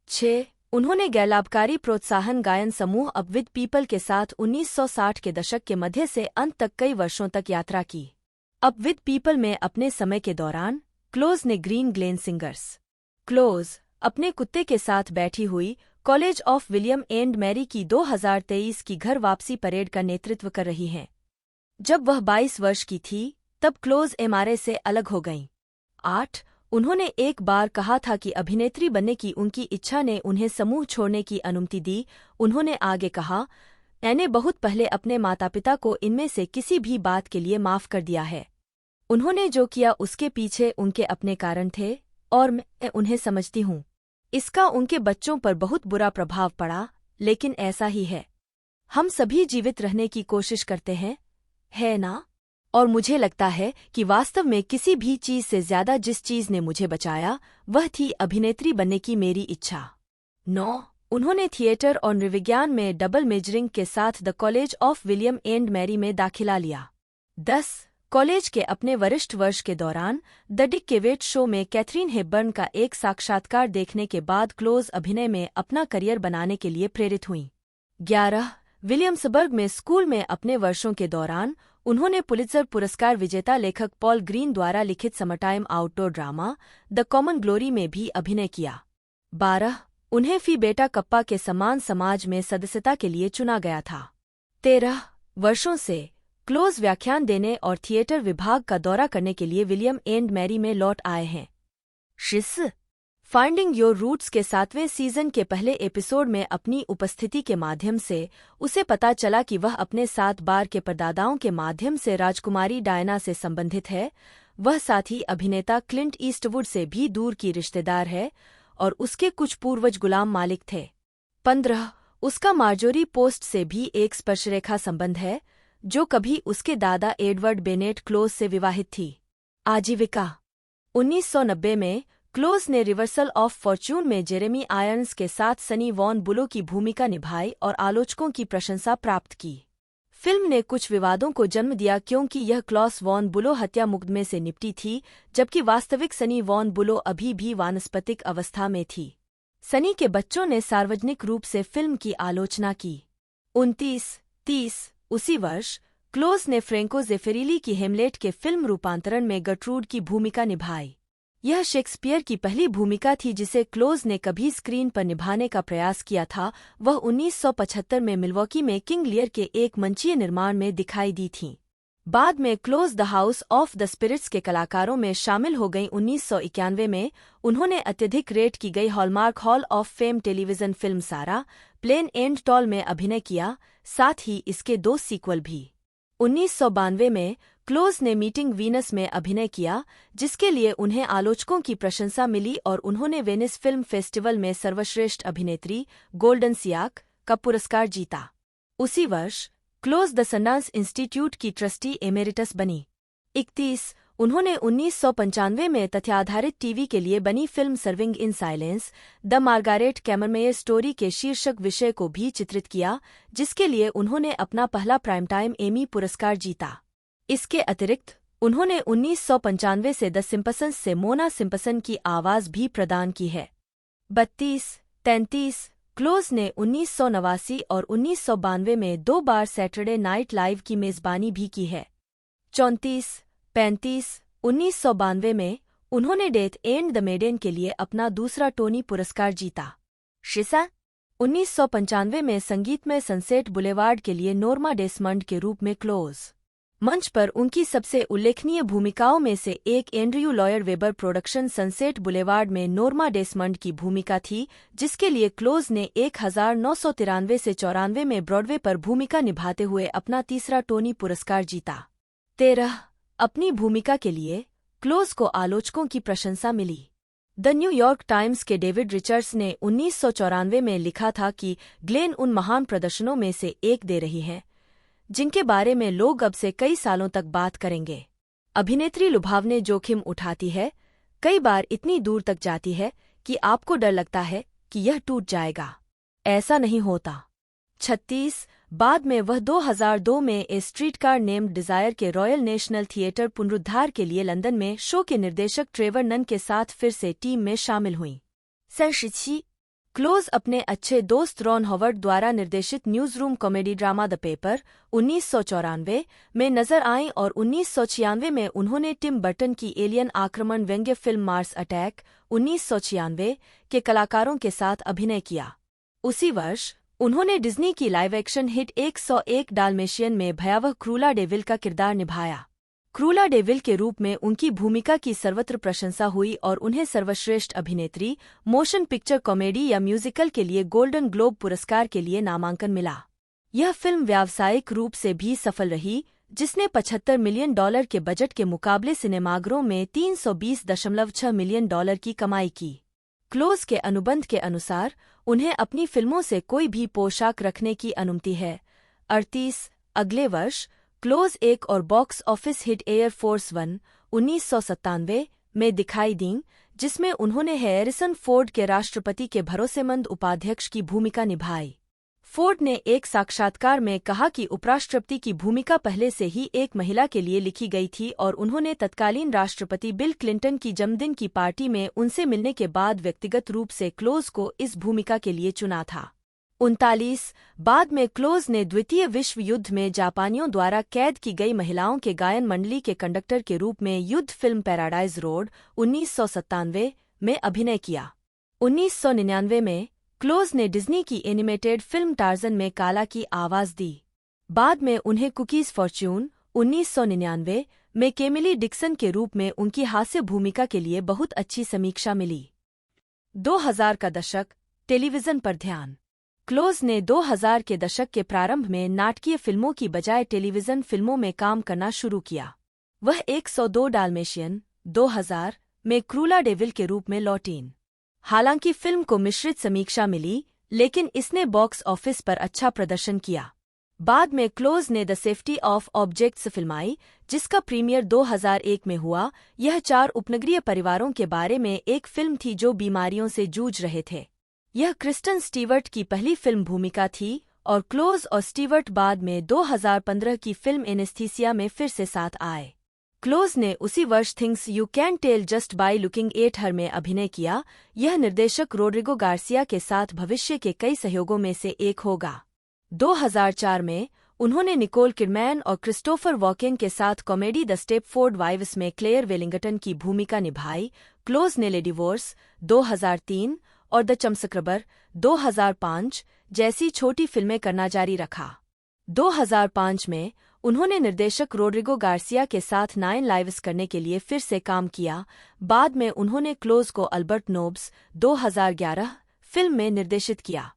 6. उन्होंने गैरलाभकारी प्रोत्साहन गायन समूह अप विद पीपल के साथ 1960 के दशक के मध्य से अंत तक कई वर्षों तक यात्रा की। अप विद पीपल में अपने समय के दौरान क्लोज ने ग्रीन ग्लेन सिंगर्स क्लोज अपने कुत्ते के साथ बैठी हुई College of William and Mary की 2023 की घर वापसी परेड का नेतृत्व कर रही हैं। जब वह 22 वर्ष की थी तब क्लोज एमआरए से अलग हो गईं। 8. उन्होंने एक बार कहा था कि अभिनेत्री बनने की उनकी इच्छा ने उन्हें समूह छोड़ने की अनुमति दी। उन्होंने आगे कहा, मैंने बहुत पहले अपने माता पिता को इनमें से किसी भी बात के लिए माफ कर दिया है। उन्होंने जो किया उसके पीछे उनके अपने कारण थे और मैं उन्हें समझती हूँ। इसका उनके बच्चों पर बहुत बुरा प्रभाव पड़ा, लेकिन ऐसा ही है। हम सभी जीवित रहने की कोशिश करते हैं, है ना? और मुझे लगता है कि वास्तव में किसी भी चीज से ज्यादा जिस चीज ने मुझे बचाया वह थी अभिनेत्री बनने की मेरी इच्छा। 9. उन्होंने थिएटर और नृविज्ञान में डबल मेजरिंग के साथ the College of William and Mary में दाखिला लिया। 10. कॉलेज के अपने वरिष्ठ वर्ष के दौरान द डिक केवेट शो में कैथरीन हेपबर्न का एक साक्षात्कार देखने के बाद क्लोज अभिनय में अपना करियर बनाने के लिए प्रेरित हुईं। 11. विलियम्सबर्ग में स्कूल में अपने वर्षों के दौरान उन्होंने पुलित्जर पुरस्कार विजेता लेखक पॉल ग्रीन द्वारा लिखित summertime outdoor drama the Common Glory में भी अभिनय किया। 12. उन्हें फी बेटा कप्पा के समान समाज में सदस्यता के लिए चुना गया था। 13 वर्षों से क्लोज व्याख्यान देने और थिएटर विभाग का दौरा करने के लिए विलियम एंड मैरी में लौट आए हैं। 6 फाइंडिंग योर रूट्स के 7वें सीजन के पहले एपिसोड में अपनी उपस्थिति के माध्यम से उसे पता चला कि वह अपने 7 बार के परदादाओं के माध्यम से राजकुमारी डायना से संबंधित है। वह साथी अभिनेता क्लिंट ईस्टवुड से भी दूर की रिश्तेदार है और उसके कुछ पूर्वज गुलाम मालिक थे। 15 उसका मार्जोरी पोस्ट से भी एक स्पर्शरेखा संबंध है, जो कभी उसके दादा एडवर्ड बेनेट क्लोज से विवाहित थी। आजीविका 1990 में क्लोज ने रिवर्सल ऑफ फॉर्च्यून में जेरेमी आयर्न्स के साथ सनी वॉन बुलो की भूमिका निभाई और आलोचकों की प्रशंसा प्राप्त की। फिल्म ने कुछ विवादों को जन्म दिया क्योंकि यह क्लॉस वॉन बुलो हत्या मुकदमे से निपटी थी, जबकि वास्तविक सनी वॉन बुलो अभी भी वानस्पतिक अवस्था में थी। सनी के बच्चों ने सार्वजनिक रूप से फिल्म की आलोचना की। 29-30 उसी वर्ष क्लोज ने फ्रेंको जेफेरिली की हेमलेट के फिल्म रूपांतरण में गर्ट्रूड की भूमिका निभाई। यह शेक्सपियर की पहली भूमिका थी जिसे क्लोज ने कभी स्क्रीन पर निभाने का प्रयास किया था। वह 1975 में मिल्वॉकी में किंग लियर के एक मंचीय निर्माण में दिखाई दी थीं। बाद में Close The House of the Spirits के कलाकारों में शामिल हो गईं। 1991 में उन्होंने अत्यधिक रेट की गई hallmark hall of fame television film सारा प्लेन एंड टॉल में अभिनय किया, साथ ही इसके 2 सीक्वल भी। 1992 में क्लोज ने मीटिंग वीनस में अभिनय किया, जिसके लिए उन्हें आलोचकों की प्रशंसा मिली और उन्होंने वेनिस फिल्म फेस्टिवल में सर्वश्रेष्ठ अभिनेत्री गोल्डन सियाक का पुरस्कार जीता। उसी वर्ष क्लोज द सनडांस इंस्टीट्यूट की ट्रस्टी एमेरिटस बनी। 31 उन्होंने 1995 में तथ्याधारित टीवी के लिए बनी film Serving in Silence the Margarethe Cammermeyer story के शीर्षक विषय को भी चित्रित किया, जिसके लिए उन्होंने अपना पहला प्राइम टाइम एमी पुरस्कार जीता। इसके अतिरिक्त उन्होंने 1995 से द सिम्पसंस से मोना सिम्पसन की आवाज भी प्रदान की है। 32-33 क्लोज ने 1989 और 1992 में 2 बार सैटरडे नाइट लाइव की मेजबानी भी की है। 34-35 1992 में उन्होंने डेथ एंड द मेडेन के लिए अपना दूसरा टोनी पुरस्कार जीता। 1995 में संगीतमय सनसेट बुलेवार्ड के लिए नोर्मा डेसमंड के रूप में क्लोज मंच पर उनकी सबसे उल्लेखनीय भूमिकाओं में से एक Andrew lawyer weber production sunset boulevard में नोर्मा डेसमंड की भूमिका थी, जिसके लिए क्लोज ने 1993 से 94 में ब्रॉडवे पर भूमिका निभाते हुए अपना तीसरा टोनी पुरस्कार जीता। 13 अपनी भूमिका के लिए क्लोज को आलोचकों की प्रशंसा मिली। द न्यूयॉर्क टाइम्स के डेविड रिचर्ड्स ने 1994 में लिखा था कि ग्लेन उन महान प्रदर्शनों में से एक दे रही हैं जिनके बारे में लोग अब से कई सालों तक बात करेंगे। अभिनेत्री लुभावने जोखिम उठाती है, कई बार इतनी दूर तक जाती है कि आपको डर लगता है कि यह टूट जाएगा। ऐसा नहीं होता। 36। बाद में वह 2002 में ए स्ट्रीट कार नेम्ड डिजायर के रॉयल नेशनल थिएटर पुनरुद्धार के लिए लंदन में शो के निर्देशक ट्रेवर नन के साथ फिर से टीम में शामिल हुईं। 37। क्लोज अपने अच्छे दोस्त रॉन हॉवर्ड द्वारा निर्देशित news room comedy drama the paper 1994 में नजर आईं और 1996 में उन्होंने टिम बर्टन की एलियन आक्रमण व्यंग्य फिल्म मार्स अटैक 1996 के कलाकारों के साथ अभिनय किया। उसी वर्ष उन्होंने डिज्नी की लाइव एक्शन हिट 101 डाल्मेशियन में भयावह क्रूला डेविल का किरदार निभाया। क्रूला डेविल के रूप में उनकी भूमिका की सर्वत्र प्रशंसा हुई और उन्हें सर्वश्रेष्ठ अभिनेत्री, मोशन पिक्चर कॉमेडी या म्यूजिकल के लिए गोल्डन ग्लोब पुरस्कार के लिए नामांकन मिला। यह फिल्म व्यावसायिक रूप से भी सफल रही, जिसने $75 मिलियन के बजट के मुकाबले सिनेमाघरों में $320.6 मिलियन की कमाई की। क्लोज के अनुबंध के अनुसार उन्हें अपनी फिल्मों से कोई भी पोशाक रखने की अनुमति है। 38। अगले वर्ष क्लोज एक और box office hit air force 1 1997 में दिखाई दीं, जिसमें उन्होंने हैरिसन फोर्ड के राष्ट्रपति के भरोसेमंद उपाध्यक्ष की भूमिका निभाई। फोर्ड ने एक साक्षात्कार में कहा कि उपराष्ट्रपति की भूमिका पहले से ही एक महिला के लिए लिखी गई थी और उन्होंने तत्कालीन राष्ट्रपति बिल क्लिंटन की जन्मदिन की पार्टी में उनसे मिलने के बाद व्यक्तिगत रूप से क्लोज को इस भूमिका के लिए चुना था। 39। बाद में क्लोज ने द्वितीय विश्व युद्ध में जापानियों द्वारा कैद की गई महिलाओं के गायन मंडली के कंडक्टर के रूप में युद्ध फिल्म पैराडाइज रोड 1997 में अभिनय किया। 1999 में क्लोज ने डिज्नी की एनिमेटेड फिल्म टार्जन में काला की आवाज दी। बाद में उन्हें कुकीज फॉर्च्यून 1999 में केमिली डिक्सन के रूप में उनकी हास्य भूमिका के लिए बहुत अच्छी समीक्षा मिली। 2000 का दशक, टेलीविजन पर ध्यान। क्लोज ने 2000 के दशक के प्रारंभ में नाटकीय फिल्मों की बजाय टेलीविजन फिल्मों में काम करना शुरू किया। वह 102 डाल्मेशियन 2000 में क्रूला डेविल के रूप में लौटीं। हालांकि फिल्म को मिश्रित समीक्षा मिली, लेकिन इसने बॉक्स ऑफिस पर अच्छा प्रदर्शन किया। बाद में क्लोज ने द सेफ्टी ऑफ ऑब्जेक्ट्स फिल्माई, जिसका प्रीमियर 2001 में हुआ। यह 4 उपनगरीय परिवारों के बारे में एक फिल्म थी जो बीमारियों से जूझ रहे थे। यह क्रिस्टन स्टीवर्ट की पहली फिल्म भूमिका थी और क्लोज और स्टीवर्ट बाद में 2015 की फिल्म एनेस्थीसिया में फिर से साथ आए। क्लोज ने उसी वर्ष Things You Can Tell Just by Looking at Her में अभिनय किया। यह निर्देशक रोड्रिगो गार्सिया के साथ भविष्य के कई सहयोगों में से एक होगा। 2004 में उन्होंने निकोल किडमैन और क्रिस्टोफर वॉकेन के साथ कॉमेडी द स्टेपफोर्ड वाइव्स में क्लेयर वेलिंगटन की भूमिका निभाई। क्लोज ने लेडी वॉर्स 2003 और द चमसक्रबर 2005 जैसी छोटी फिल्में करना जारी रखा। 2005 में उन्होंने निर्देशक रोड्रिगो गार्सिया के साथ 9 लाइव्स करने के लिए फिर से काम किया। बाद में उन्होंने क्लोज को अल्बर्ट नोब्स 2011 फिल्म में निर्देशित किया।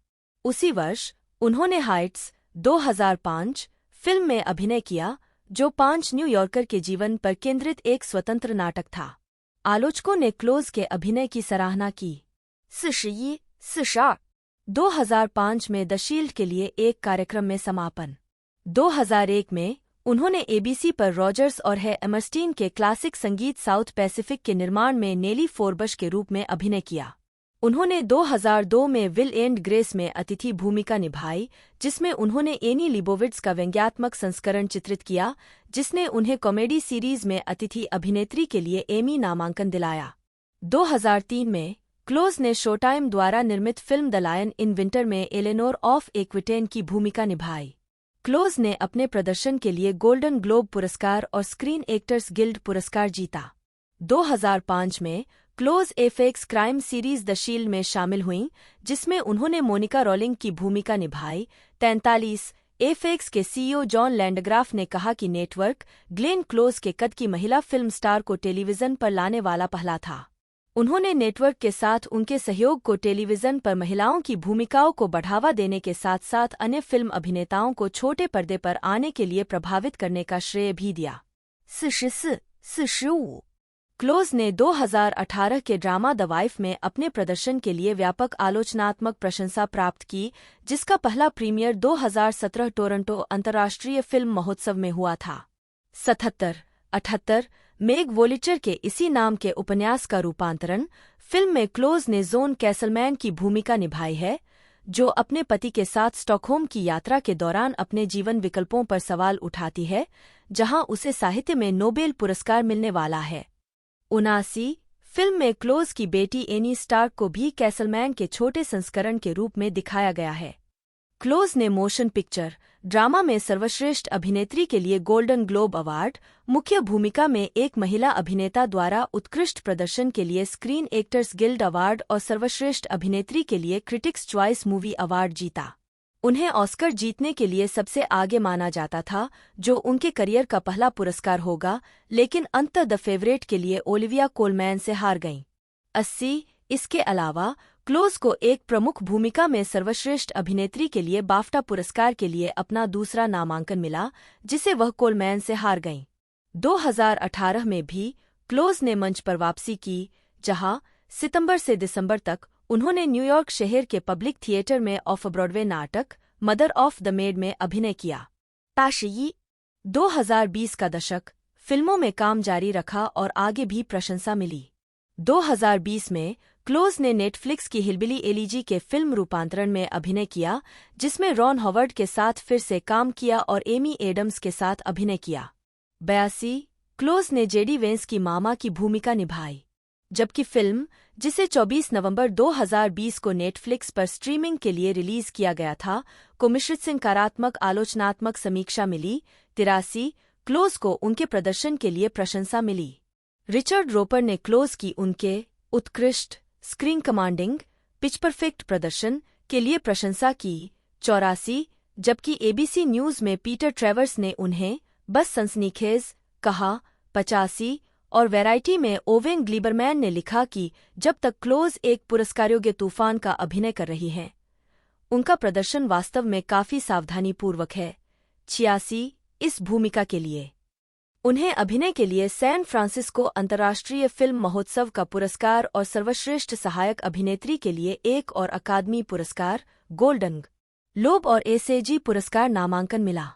उसी वर्ष उन्होंने हाइट्स 2005 फिल्म में अभिनय किया, जो 5 न्यूयॉर्कर के जीवन पर केंद्रित एक स्वतंत्र नाटक था। आलोचकों ने क्लोज के अभिनय की सराहना की। 41-42 2005 में द शील्ड के लिए एक कार्यक्रम में समापन। 2001 में उन्होंने एबीसी पर रॉजर्स और है एमरस्टीन के क्लासिक संगीत साउथ पैसिफिक के निर्माण में नेली फोर्बश के रूप में अभिनय किया। उन्होंने 2002 में विल एंड ग्रेस में अतिथि भूमिका निभाई, जिसमें उन्होंने एनी लिबोविट्ज का व्यंग्यात्मक संस्करण चित्रित किया, जिसने उन्हें कॉमेडी सीरीज में अतिथि अभिनेत्री के लिए एमी नामांकन दिलाया। 2003 में क्लोज ने शोटाइम द्वारा निर्मित film The Lion in Winter में एलेनोर ऑफ एक्विटेन की भूमिका निभाई। क्लोज ने अपने प्रदर्शन के लिए गोल्डन ग्लोब पुरस्कार और स्क्रीन एक्टर्स गिल्ड पुरस्कार जीता। 2005 में close FX crime series the shield में शामिल हुईं, जिसमें उन्होंने मोनिका रॉलिंग की भूमिका निभाई। 43 एफएक्स के सीईओ जॉन लैंडग्राफ ने कहा कि नेटवर्क ग्लेन क्लोज के कद की महिला फिल्म स्टार को टेलीविजन पर लाने वाला पहला था। उन्होंने नेटवर्क के साथ उनके सहयोग को टेलीविजन पर महिलाओं की भूमिकाओं को बढ़ावा देने के साथ साथ अन्य फिल्म अभिनेताओं को छोटे पर्दे पर आने के लिए प्रभावित करने का श्रेय भी दिया। 44-45 क्लोज ने 2018 के ड्रामा द वाइफ में अपने प्रदर्शन के लिए व्यापक आलोचनात्मक प्रशंसा प्राप्त की, जिसका पहला प्रीमियर 2017 टोरंटो अंतर्राष्ट्रीय फिल्म महोत्सव में हुआ था। 77-78 मेग वोलिचर के इसी नाम के उपन्यास का रूपांतरण फिल्म में क्लोज ने जोन कैसलमैन की भूमिका निभाई है। जो अपने पति के साथ स्टॉकहोम की यात्रा के दौरान अपने जीवन विकल्पों पर सवाल उठाती है, जहां उसे साहित्य में नोबेल पुरस्कार मिलने वाला है। 79 फिल्म में क्लोज की बेटी एनी स्टार्क को भी कैसलमैन के छोटे संस्करण के रूप में दिखाया गया है। क्लोज ने मोशन पिक्चर ड्रामा में सर्वश्रेष्ठ अभिनेत्री के लिए गोल्डन ग्लोब अवार्ड, मुख्य भूमिका में एक महिला अभिनेता द्वारा उत्कृष्ट प्रदर्शन के लिए स्क्रीन एक्टर्स गिल्ड अवार्ड और सर्वश्रेष्ठ अभिनेत्री के लिए क्रिटिक्स चॉइस मूवी अवार्ड जीता। उन्हें ऑस्कर जीतने के लिए सबसे आगे माना जाता था, जो उनके करियर का पहला पुरस्कार होगा, लेकिन अंततः द फेवरेट के लिए ओलिविया कोलमैन से हार गईं। 80 इसके अलावा क्लोज को एक प्रमुख भूमिका में सर्वश्रेष्ठ अभिनेत्री के लिए बाफ्टा पुरस्कार के लिए अपना दूसरा नामांकन मिला, जिसे वह कोलमैन से हार गईं। 2018 में भी क्लोज ने मंच पर वापसी की, जहां सितंबर से दिसंबर तक उन्होंने न्यूयॉर्क शहर के पब्लिक थिएटर में ऑफ ब्रॉडवे नाटक मदर ऑफ द मेड में अभिनय किया। ताशयी 2020 का दशक फिल्मों में काम जारी रखा और आगे भी प्रशंसा मिली। 2020 में क्लोज ने नेटफ्लिक्स की हिलबिली एलिजी के फिल्म रूपांतरण में अभिनय किया, जिसमें रॉन हॉवर्ड के साथ फिर से काम किया और एमी एडम्स के साथ अभिनय किया। 82 क्लोज ने जेडी वेंस की मामा की भूमिका निभाई, जबकि फिल्म, जिसे 24 नवंबर 2020 को नेटफ्लिक्स पर स्ट्रीमिंग के लिए रिलीज किया गया था, को मिश्रित सकारात्मक आलोचनात्मक समीक्षा मिली। 83 क्लोज को उनके प्रदर्शन के लिए प्रशंसा मिली। रिचर्ड रोपर ने क्लोज की उनके उत्कृष्ट स्क्रीन कमांडिंग पिच परफेक्ट प्रदर्शन के लिए प्रशंसा की। 84 जबकि एबीसी न्यूज में पीटर ट्रेवर्स ने उन्हें बस सनसनीखेज कहा। 85 और वैरायटी में ओवेन ग्लीबरमैन ने लिखा कि जब तक क्लोज एक पुरस्कारयोग्य तूफान का अभिनय कर रही हैं, उनका प्रदर्शन वास्तव में काफी सावधानीपूर्वक है। 86 इस भूमिका के लिए उन्हें अभिनय के लिए सैन फ्रांसिस्को अंतर्राष्ट्रीय फिल्म महोत्सव का पुरस्कार और सर्वश्रेष्ठ सहायक अभिनेत्री के लिए एक और अकादमी पुरस्कार, गोल्डन ग्लोब और एसएजी पुरस्कार नामांकन मिला।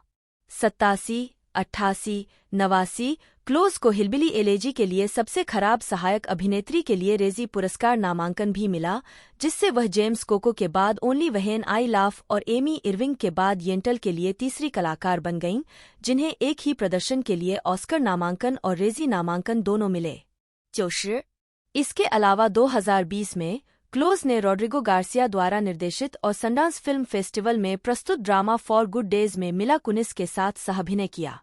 87, 88, 89 क्लोज को हिलबिली एलेजी के लिए सबसे खराब सहायक अभिनेत्री के लिए रेजी पुरस्कार नामांकन भी मिला, जिससे वह जेम्स कोको के बाद ओनली व्हेन आई लाफ और एमी इरविंग के बाद येंटल के लिए तीसरी कलाकार बन गईं, जिन्हें एक ही प्रदर्शन के लिए ऑस्कर नामांकन और रेजी नामांकन दोनों मिले। 94 इसके अलावा 2020 में क्लोज ने रॉड्रिगो गार्सिया द्वारा निर्देशित और सनडांस फिल्म फेस्टिवल में प्रस्तुत ड्रामा फॉर गुड डेज में मिला कुनिस के साथ सह-अभिनय किया।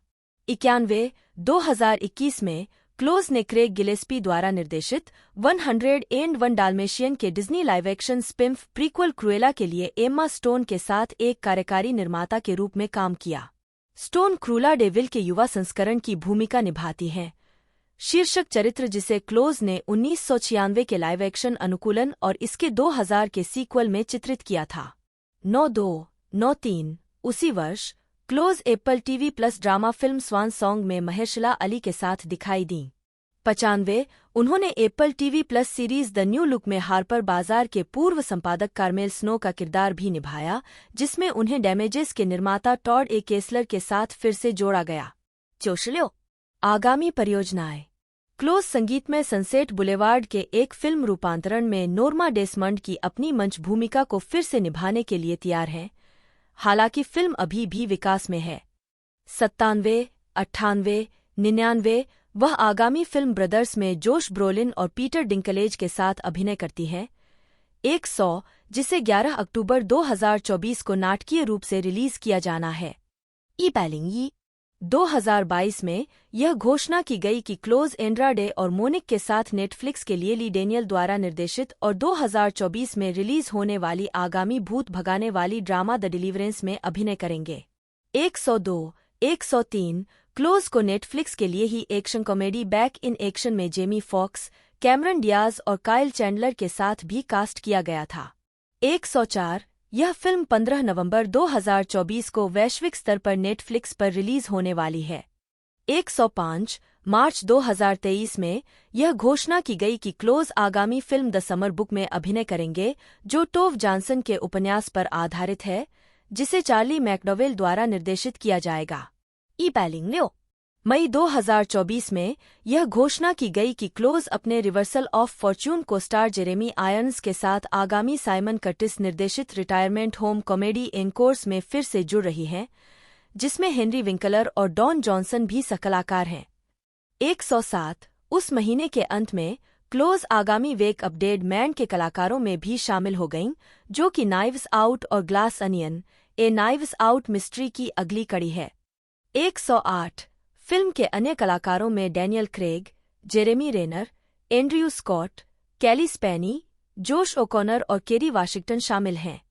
91 2021 में क्लोज ने क्रेग गिलेस्पी द्वारा निर्देशित 101 डाल्मेशियन के Disney live action spin off prequel Cruella के लिए एम्मा स्टोन के साथ एक कार्यकारी निर्माता के रूप में काम किया। स्टोन क्रूला डेविल के युवा संस्करण की भूमिका निभाती हैं, शीर्षक चरित्र जिसे क्लोज ने 1996 के लाइव एक्शन अनुकूलन और इसके 2000 के सीक्वल में चित्रित किया था। 92-93 उसी वर्ष Close Apple TV plus drama film Swan Song में महेशला अली के साथ दिखाई दी। 95 उन्होंने Apple TV plus series the New Look में हार्पर बाजार के पूर्व संपादक कार्मेल स्नो का किरदार भी निभाया, जिसमें उन्हें डैमेजेस के निर्माता टॉड ए केसलर के साथ फिर से जोड़ा गया। 94 आगामी परियोजनाएं क्लोज संगीतमय सनसेट बुलेवार्ड के एक फिल्म रूपांतरण में नोर्मा डेसमंड की अपनी मंच भूमिका को फिर से निभाने के लिए तैयार हैं, हालांकि फिल्म अभी भी विकास में है। 97, 98, 99 वह आगामी फिल्म ब्रदर्स में जोश ब्रोलिन और पीटर डिंकलेज के साथ अभिनय करती हैं। 100 जिसे 11 अक्टूबर 2024 को नाटकीय रूप से रिलीज किया जाना है। ई 2022 में यह घोषणा की गई कि क्लोज एंड्राडे और मोनिक के साथ नेटफ्लिक्स के लिए ली डेनियल द्वारा निर्देशित और 2024 में रिलीज होने वाली आगामी भूत भगाने वाली ड्रामा द डिलीवरेंस में अभिनय करेंगे। 102, 103 क्लोज को नेटफ्लिक्स के लिए ही action comedy Back in Action में जेमी फॉक्स, कैमरन डियाज और काइल चैंडलर के साथ भी कास्ट किया गया था। 104 यह फिल्म 15 नवंबर 2024 को वैश्विक स्तर पर नेटफ्लिक्स पर रिलीज होने वाली है। 105 मार्च 2023 में यह घोषणा की गई कि क्लोज आगामी फिल्म द समर बुक में अभिनय करेंगे, जो टोव जॉनसन के उपन्यास पर आधारित है, जिसे चार्ली मैकडॉवेल द्वारा निर्देशित किया जाएगा। मई 2024 में यह घोषणा की गई कि क्लोज अपने रिवर्सल ऑफ फॉर्च्यून को स्टार जेरेमी आयरन्स के साथ आगामी साइमन कर्टिस निर्देशित रिटायरमेंट होम कॉमेडी एनकोर्स में फिर से जुड़ रही हैं, जिसमें हेनरी विंकलर और डॉन जॉनसन भी सहकलाकार हैं। 107 उस महीने के अंत में क्लोज आगामी वेक अपडेट मैन के कलाकारों में भी शामिल हो गईं, जो कि नाइव्स आउट और ग्लास अनियन ए नाइव्स आउट मिस्ट्री की अगली कड़ी है। 108 फिल्म के अन्य कलाकारों में Daniel Craig, Jeremy Renner, Andrew Scott, Cailee Spaeny, Josh O'Connor और केरी वाशिंगटन शामिल हैं।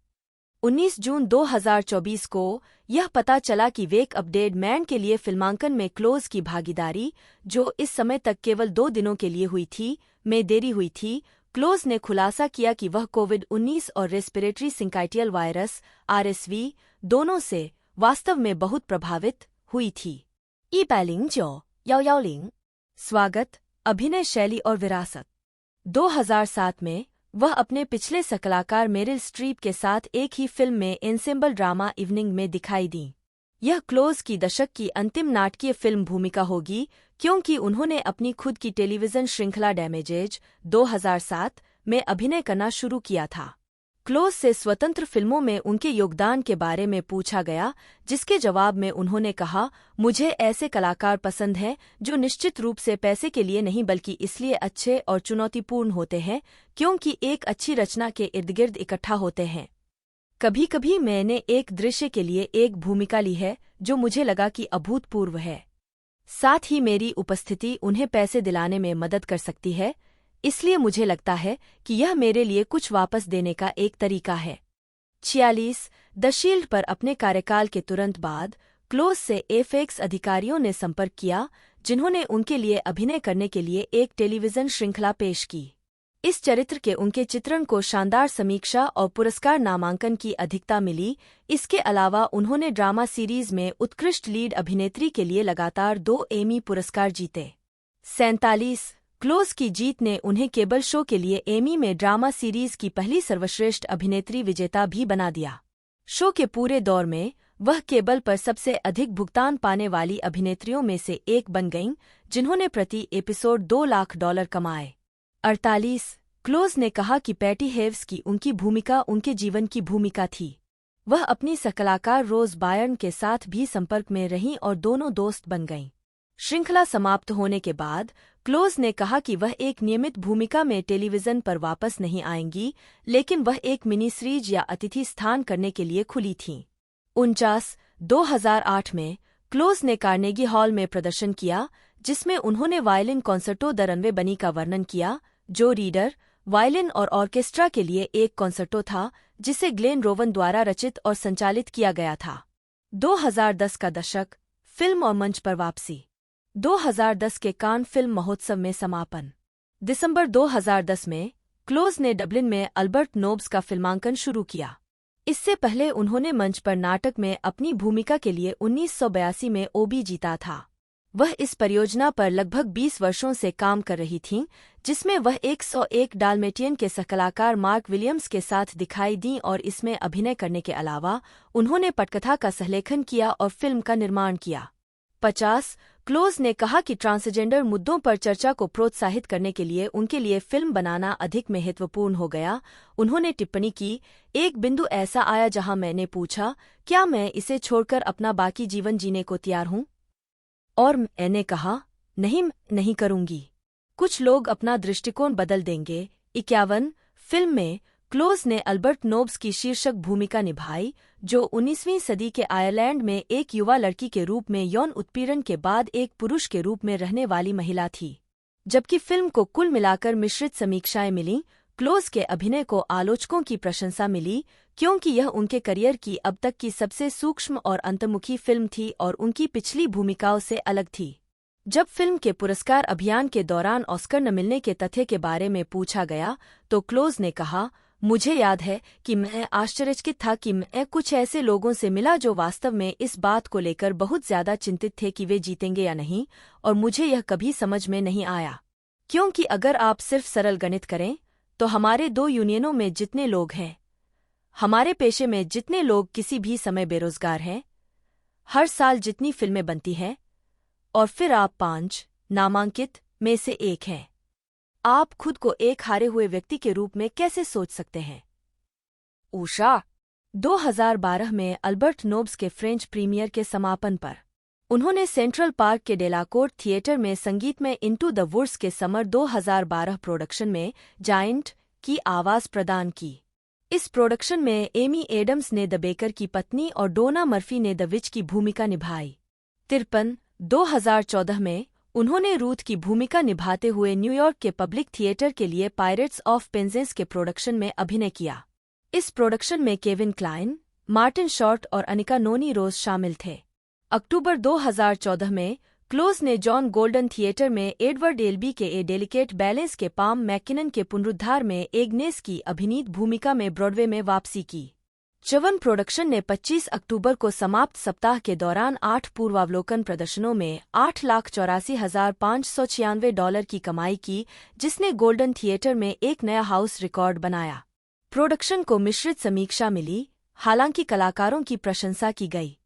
19 जून 2024 को यह पता चला कि वेक अपडेट मैन के लिए फिल्मांकन में क्लोज की भागीदारी, जो इस समय तक केवल 2 दिनों के लिए हुई थी, में देरी हुई थी। क्लोज ने खुलासा किया कि वह कोविड-19 और रेस्पिरेटरी सिंकाइटियल वायरस (RSV) दोनों से वास्तव में बहुत प्रभावित हुई थी। 109 स्वागत, अभिनय शैली और विरासत। 2007 में वह अपने पिछले सहकलाकार मेरिल स्ट्रीप के साथ एक ही फिल्म में एंसेम्बल ड्रामा इवनिंग में दिखाई दी। यह क्लोज की दशक की अंतिम नाटकीय फिल्म भूमिका होगी, क्योंकि उन्होंने अपनी खुद की टेलीविजन श्रृंखला डैमेजेज 2007 में अभिनय करना शुरू किया था। क्लोज से स्वतंत्र फिल्मों में उनके योगदान के बारे में पूछा गया, जिसके जवाब में उन्होंने कहा, मुझे ऐसे कलाकार पसंद हैं जो निश्चित रूप से पैसे के लिए नहीं बल्कि इसलिए अच्छे और चुनौतीपूर्ण होते हैं क्योंकि एक अच्छी रचना के इर्दगिर्द इकट्ठा होते हैं। कभी कभी मैंने एक दृश्य के लिए एक भूमिका ली है जो मुझे लगा कि अभूतपूर्व है। साथ ही मेरी उपस्थिति उन्हें पैसे दिलाने में मदद कर सकती है, इसलिए मुझे लगता है कि यह मेरे लिए कुछ वापस देने का एक तरीका है। 46 द शील्ड पर अपने कार्यकाल के तुरंत बाद क्लोज से एफएक्स अधिकारियों ने संपर्क किया, जिन्होंने उनके लिए अभिनय करने के लिए एक टेलीविजन श्रृंखला पेश की। इस चरित्र के उनके चित्रण को शानदार समीक्षा और पुरस्कार नामांकन की अधिकता मिली। इसके अलावा उन्होंने ड्रामा सीरीज में उत्कृष्ट लीड अभिनेत्री के लिए लगातार 2 एमी पुरस्कार जीते। 47 क्लोज की जीत ने उन्हें केबल शो के लिए एमी में ड्रामा सीरीज की पहली सर्वश्रेष्ठ अभिनेत्री विजेता भी बना दिया। शो के पूरे दौर में वह केबल पर सबसे अधिक भुगतान पाने वाली अभिनेत्रियों में से एक बन गईं, जिन्होंने प्रति एपिसोड $2 लाख कमाए। 48 क्लोज ने कहा कि पैटी हेव्स की उनकी भूमिका उनके जीवन की भूमिका थी। वह अपनी सहकलाकार रोज बायर्न के साथ भी संपर्क में रहीं और दोनों दोस्त बन गईं। श्रृंखला समाप्त होने के बाद क्लोज ने कहा कि वह एक नियमित भूमिका में टेलीविजन पर वापस नहीं आएंगी, लेकिन वह एक मिनी सीरीज या अतिथि स्थान करने के लिए खुली थीं। 49 2008 में क्लोज ने कार्नेगी हॉल में प्रदर्शन किया, जिसमें उन्होंने वायलिन कॉन्सर्टो द रनवे बनी का वर्णन किया, जो रीडर, वायलिन और ऑर्केस्ट्रा के लिए एक कॉन्सर्टो था जिसे ग्लेन रोवन द्वारा रचित और संचालित किया गया था। 2010 का दशक, फिल्म और मंच पर वापसी। 2010 के कान फिल्म महोत्सव में समापन। दिसंबर 2010 में क्लोज ने डबलिन में अल्बर्ट नोब्स का फिल्मांकन शुरू किया। इससे पहले उन्होंने मंच पर नाटक में अपनी भूमिका के लिए 1982 में ओबी जीता था। वह इस परियोजना पर लगभग 20 वर्षों से काम कर रही थीं, जिसमें वह 101 डाल्मेटियन के सहकलाकार मार्क विलियम्स के साथ दिखाई दीं और इसमें अभिनय करने के अलावा उन्होंने पटकथा का सहलेखन किया और फिल्म का निर्माण किया। 50 क्लोज ने कहा कि ट्रांसजेंडर मुद्दों पर चर्चा को प्रोत्साहित करने के लिए उनके लिए फिल्म बनाना अधिक महत्वपूर्ण हो गया। उन्होंने टिप्पणी की, एक बिंदु ऐसा आया जहां मैंने पूछा, क्या मैं इसे छोड़कर अपना बाकी जीवन जीने को तैयार हूं? और मैंने कहा, नहीं करूंगी। कुछ लोग अपना दृष्टिकोण बदल देंगे। 51 फिल्म में क्लोज ने अल्बर्ट नोब्स की शीर्षक भूमिका निभाई, जो 19वीं सदी के आयरलैंड में एक युवा लड़की के रूप में यौन उत्पीड़न के बाद एक पुरुष के रूप में रहने वाली महिला थी। जबकि फिल्म को कुल मिलाकर मिश्रित समीक्षाएं मिलीं, क्लोज के अभिनय को आलोचकों की प्रशंसा मिली, क्योंकि यह उनके करियर की अब तक की सबसे सूक्ष्म और अंतर्मुखी फिल्म थी और उनकी पिछली भूमिकाओं से अलग थी। जब फिल्म के पुरस्कार अभियान के दौरान ऑस्कर न मिलने के तथ्य के बारे में पूछा गया, तो क्लोज ने कहा, मुझे याद है कि मैं आश्चर्यचकित था कि मैं कुछ ऐसे लोगों से मिला जो वास्तव में इस बात को लेकर बहुत ज्यादा चिंतित थे कि वे जीतेंगे या नहीं, और मुझे यह कभी समझ में नहीं आया। क्योंकि अगर आप सिर्फ सरल गणित करें, तो हमारे 2 यूनियनों में जितने लोग हैं, हमारे पेशे में जितने लोग किसी भी समय बेरोजगार हैं, हर साल जितनी फिल्में बनती हैं, और फिर आप 5 नामांकित में से एक हैं। आप खुद को एक हारे हुए व्यक्ति के रूप में कैसे सोच सकते हैं? उषा 2012 में अल्बर्ट नोब्स के फ्रेंच प्रीमियर के समापन पर उन्होंने सेंट्रल पार्क के डेलाकोर्ट थिएटर में संगीत में इनटू द वुड्स के समर 2012 प्रोडक्शन में जायंट की आवाज प्रदान की। इस प्रोडक्शन में एमी एडम्स ने द बेकर की पत्नी और डोना मर्फी ने द विच की भूमिका निभाई। 2014 में उन्होंने रूथ की भूमिका निभाते हुए न्यूयॉर्क के पब्लिक थिएटर के लिए पायरेट्स ऑफ पेंजेंस के प्रोडक्शन में अभिनय किया। इस प्रोडक्शन में केविन क्लाइन, मार्टिन शॉर्ट और अनिका नोनी रोज शामिल थे। अक्टूबर 2014 में क्लोज ने जॉन गोल्डन थिएटर में एडवर्ड एल्बी के ए डेलिकेट बैलेंस के पाम मैकिनन के पुनरुद्धार में एग्नेस की अभिनीत भूमिका में ब्रॉडवे में वापसी की। चवन प्रोडक्शन ने 25 अक्टूबर को समाप्त सप्ताह के दौरान 8 पूर्वावलोकन प्रदर्शनों में $8,84,596 की कमाई की, जिसने गोल्डन थिएटर में एक नया हाउस रिकॉर्ड बनाया। प्रोडक्शन को मिश्रित समीक्षा मिली, हालांकि कलाकारों की प्रशंसा की गई।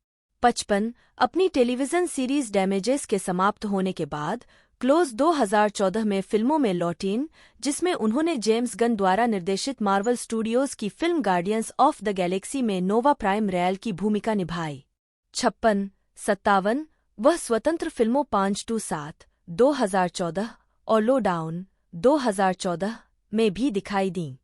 55 अपनी टेलीविजन सीरीज डैमेजेस के समाप्त होने के बाद क्लोज 2014 में फिल्मों में लौटीं, जिसमें उन्होंने जेम्स गन द्वारा निर्देशित मार्वल स्टूडियोज की film guardians of the Galaxy में नोवा प्राइम रैल की भूमिका निभाई। 56-57 वह स्वतंत्र फिल्मों 5-7 2014 और लो डाउन 2014 में भी दिखाई दीं।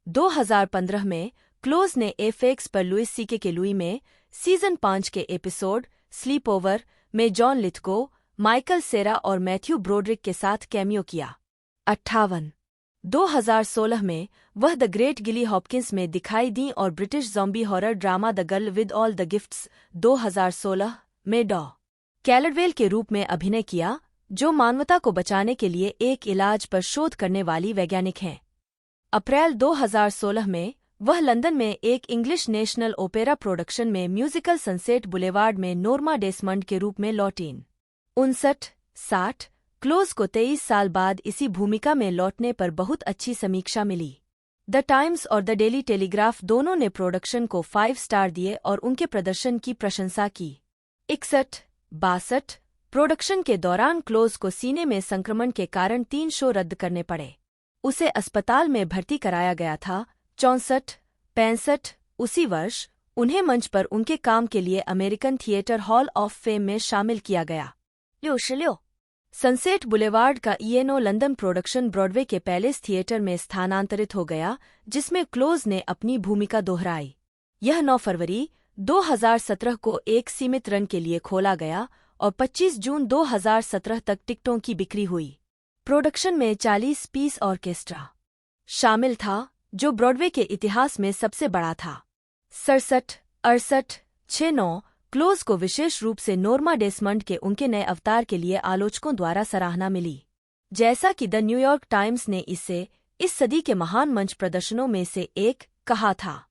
2015 में क्लोज ने एफएक्स पर लुइस सीके के लुई में सीजन 5 के एपिसोड स्लीप ओवर में जॉन लिथगो, माइकल सेरा और मैथ्यू ब्रोड्रिक के साथ कैमियो किया। 58 2016 में वह द ग्रेट गिली हॉपकिंस में दिखाई दी और British zombie horror drama the girl with all the gifts 2016 में डॉ कैलडवेल के रूप में अभिनय किया, जो मानवता को बचाने के लिए एक इलाज पर शोध करने वाली वैज्ञानिक हैं। अप्रैल 2016 में वह लंदन में एक इंग्लिश नेशनल ओपेरा प्रोडक्शन में म्यूजिकल सनसेट बुलेवार्ड में नोर्मा डेसमंड के रूप में लौटीं। 59-60 क्लोज को 23 साल बाद इसी भूमिका में लौटने पर बहुत अच्छी समीक्षा मिली। द टाइम्स और द डेली टेलीग्राफ दोनों ने प्रोडक्शन को 5 स्टार दिए और उनके प्रदर्शन की प्रशंसा की। 61-62 प्रोडक्शन के दौरान क्लोज को सीने में संक्रमण के कारण 3 शो रद्द करने पड़े। उसे अस्पताल में भर्ती कराया गया था। 64-65 उसी वर्ष उन्हें मंच पर उनके काम के लिए American theatre hall of fame में शामिल किया गया। सनसेट बुलेवार्ड का ईएनओ लंदन प्रोडक्शन ब्रॉडवे के पैलेस थिएटर में स्थानांतरित हो गया, जिसमें क्लोज ने अपनी भूमिका दोहराई। यह 9 फरवरी 2017 को एक सीमित रन के लिए खोला गया और 25 जून 2017 तक टिकटों की बिक्री हुई। प्रोडक्शन में 40 पीस ऑर्केस्ट्रा शामिल था, जो ब्रॉडवे के इतिहास में सबसे बड़ा था। 67-68-69 क्लोज को विशेष रूप से नोर्मा डेसमंड के उनके नए अवतार के लिए आलोचकों द्वारा सराहना मिली, जैसा कि द न्यूयॉर्क टाइम्स ने इसे इस सदी के महान मंच प्रदर्शनों में से एक कहा था।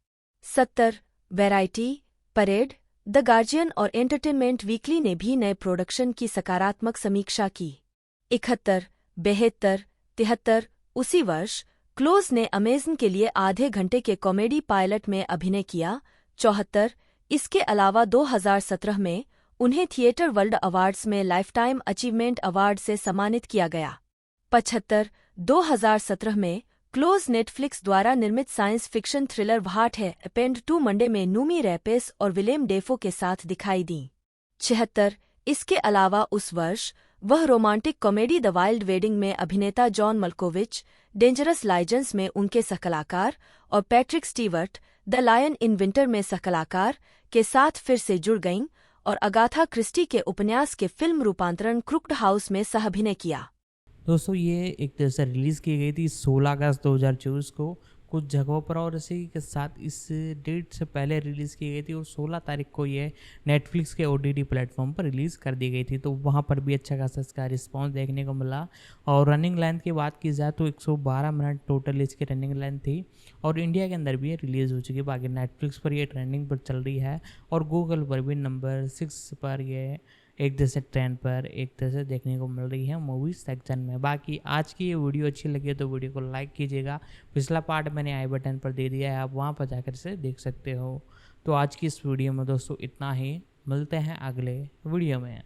70 वैरायटी, परेड, द गार्जियन और एंटरटेनमेंट वीकली ने भी नए प्रोडक्शन की सकारात्मक समीक्षा की। 71-72-73 उसी वर्ष क्लोज ने अमेज़न के लिए आधे घंटे के कॉमेडी पायलट में अभिनय किया। 74 इसके अलावा 2017 में उन्हें थिएटर वर्ल्ड अवार्ड्स में लाइफटाइम अचीवमेंट अवार्ड से सम्मानित किया गया। 75 2017 में क्लोज नेटफ्लिक्स द्वारा निर्मित science fiction thriller What Happened to Monday में नूमी रैपेस और विलेम डेफो के साथ दिखाई दी। 76 इसके अलावा उस वर्ष वह romantic comedy the wild wedding में अभिनेता जॉन मल्कोविच, डेंजरस लाइजेंस में उनके सहकलाकार और Patrick Stewart, The Lion in Winter में सहकलाकार के साथ फिर से जुड़ गईं और अगाथा क्रिस्टी के उपन्यास के फिल्म रूपांतरण क्रुक्ड हाउस में सह-अभिनय किया। दोस्तों ये एक तरह से रिलीज़ की गई थी 16 अगस्त 2024 को कुछ जगहों पर, और इसी के साथ इस डेट से पहले रिलीज़ की गई थी और 16 तारीख को ये नेटफ्लिक्स के OTT प्लेटफॉर्म पर रिलीज़ कर दी गई थी। तो वहाँ पर भी अच्छा खासा इसका रिस्पॉन्स देखने को मिला। और रनिंग लेंथ की बात की जाए तो 112 मिनट टोटल इसकी रनिंग लेंथ थी और इंडिया के अंदर भी ये रिलीज़ हो चुकी है। बाकी नेटफ्लिक्स पर ये ट्रेंडिंग पर चल रही है और गूगल पर भी नंबर 6 पर ये एक तरह से ट्रेंड पर एक तरह से देखने को मिल रही है मूवी सेक्शन में। बाकी आज की ये वीडियो अच्छी लगी है तो वीडियो को लाइक कीजिएगा। पिछला पार्ट मैंने आई बटन पर दे दिया है, आप वहाँ पर जाकर से देख सकते हो। तो आज की इस वीडियो में दोस्तों इतना ही, मिलते हैं अगले वीडियो में।